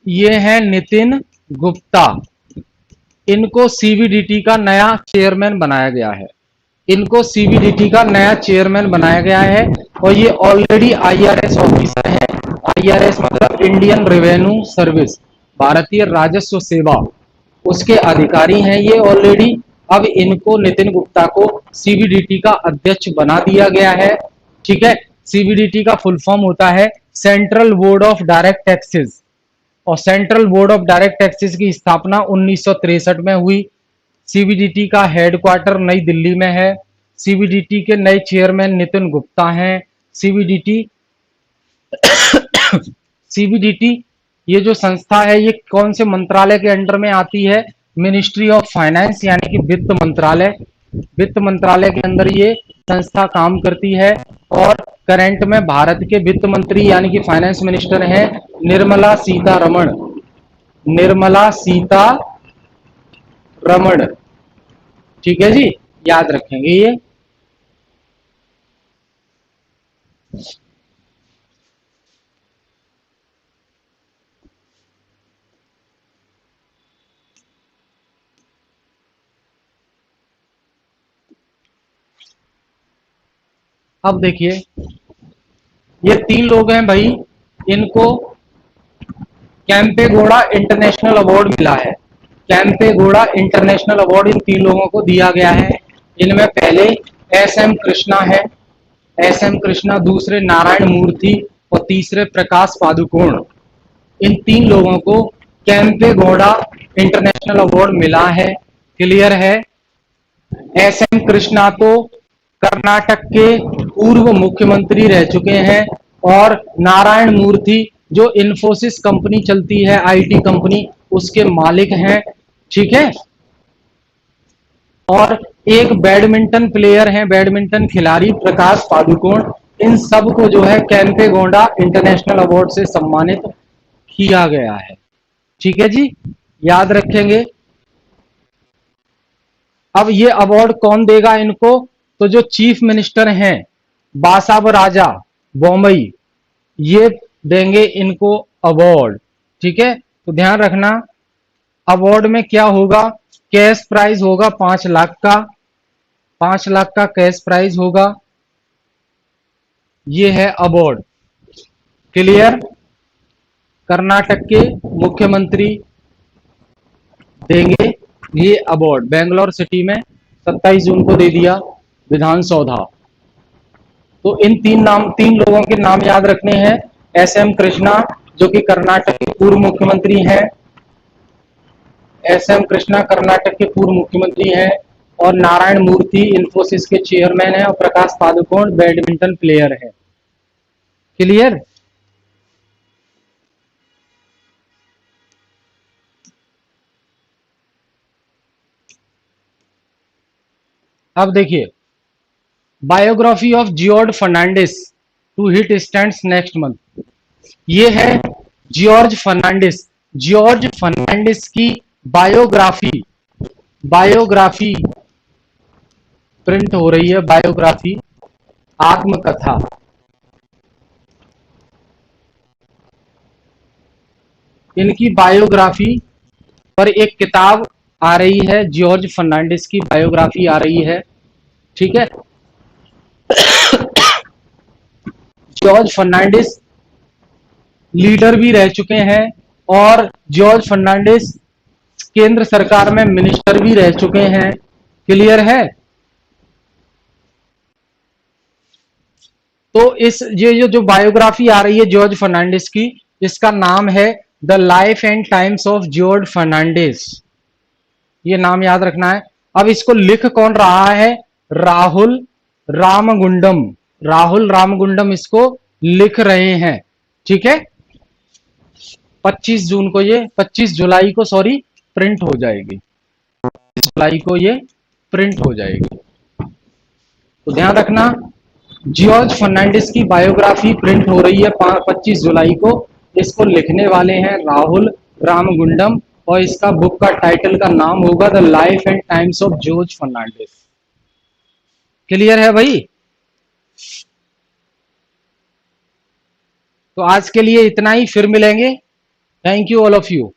ये है नितिन गुप्ता, इनको सीबीडीटी का नया चेयरमैन बनाया गया है, इनको सीबीडीटी का नया चेयरमैन बनाया गया है, और ये ऑलरेडी आईआरएस ऑफिसर है। आईआरएस मतलब इंडियन रेवेन्यू सर्विस, भारतीय राजस्व सेवा, उसके अधिकारी हैं ये ऑलरेडी। अब इनको, नितिन गुप्ता को सीबीडीटी का अध्यक्ष बना दिया गया है, ठीक है। सीबीडीटी का फुल फॉर्म होता है central board of direct taxes, और central board of direct taxes की स्थापना 1963 में हुई। सीबीडीटी का हेडक्वार्टर नई दिल्ली में है, सीबीडीटी के नए चेयरमैन नितिन गुप्ता हैं। सीबीडीटी सीबीडीटी ये जो संस्था है ये कौन से मंत्रालय के अंडर में आती है? मिनिस्ट्री ऑफ फाइनेंस यानी कि वित्त मंत्रालय। वित्त मंत्रालय के अंदर ये संस्था काम करती है। और करंट में भारत के वित्त मंत्री यानी कि फाइनेंस मिनिस्टर हैं निर्मला सीतारमण। निर्मला सीतारमण, ठीक है जी, याद रखेंगे ये। अब देखिए ये तीन लोग हैं भाई, इनको कैंपेगौड़ा इंटरनेशनल अवार्ड मिला है। कैंपेगौड़ा इंटरनेशनल अवार्ड इन तीन लोगों को दिया गया है। इनमें पहले एस एम कृष्णा है, एस एम कृष्णा, दूसरे नारायण मूर्ति और तीसरे प्रकाश पादुकोण। इन तीन लोगों को कैंपेगौड़ा इंटरनेशनल अवार्ड मिला है। क्लियर है? एस एम कृष्णा तो कर्नाटक के पूर्व मुख्यमंत्री रह चुके हैं और नारायण मूर्ति जो इन्फोसिस कंपनी चलती है आईटी कंपनी उसके मालिक हैं। ठीक है, और एक बैडमिंटन प्लेयर हैं, बैडमिंटन खिलाड़ी प्रकाश पादुकोण। इन सब को जो है कैंपेगौड़ा इंटरनेशनल अवार्ड से सम्मानित किया गया है। ठीक है जी, याद रखेंगे। अब ये अवार्ड कौन देगा इनको? तो जो चीफ मिनिस्टर हैं बासाब राजा बॉम्बई, ये देंगे इनको अवार्ड। ठीक है, तो ध्यान रखना अवार्ड में क्या होगा, कैश प्राइज होगा 5 लाख का, 5 लाख का कैश प्राइज होगा। ये है अवार्ड। क्लियर? कर्नाटक के मुख्यमंत्री देंगे ये अवार्ड। बेंगलोर सिटी में 27 जून को दे दिया विधानसौधा। तो इन तीन लोगों के नाम याद रखने हैं। एस एम कृष्णा जो कि कर्नाटक के पूर्व मुख्यमंत्री हैं, एस एम कृष्णा कर्नाटक के पूर्व मुख्यमंत्री हैं, और नारायण मूर्ति इन्फोसिस के चेयरमैन हैं, और प्रकाश पादुकोण बैडमिंटन प्लेयर है। क्लियर? अब देखिए biography of George Fernandes to hit stands next month. ये है जॉर्ज फर्नांडिस। जॉर्ज फर्नांडिस की बायोग्राफी, बायोग्राफी प्रिंट हो रही है। बायोग्राफी, आत्मकथा। इनकी बायोग्राफी पर एक किताब आ रही है, जॉर्ज फर्नांडिस की बायोग्राफी आ रही है। ठीक है, जॉर्ज फर्नांडिस लीडर भी रह चुके हैं और जॉर्ज फर्नांडिस केंद्र सरकार में मिनिस्टर भी रह चुके हैं। क्लियर है? तो इस ये जो बायोग्राफी आ रही है जॉर्ज फर्नांडिस की, इसका नाम है the life and times of George Fernandes. ये नाम याद रखना है। अब इसको लिख कौन रहा है? राहुल रामगुंडम। राहुल रामगुंडम इसको लिख रहे हैं। ठीक है, 25 जून को ये 25 जुलाई को सॉरी प्रिंट हो जाएगी। 25 जुलाई को ये प्रिंट हो जाएगी। तो ध्यान रखना जॉर्ज फर्नांडिस की बायोग्राफी प्रिंट हो रही है 25 जुलाई को। इसको लिखने वाले हैं राहुल रामगुंडम और इसका बुक का टाइटल का नाम होगा the life and times of George Fernandes. Clear है भाई? तो आज के लिए इतना ही, फिर मिलेंगे। Thank you all of you.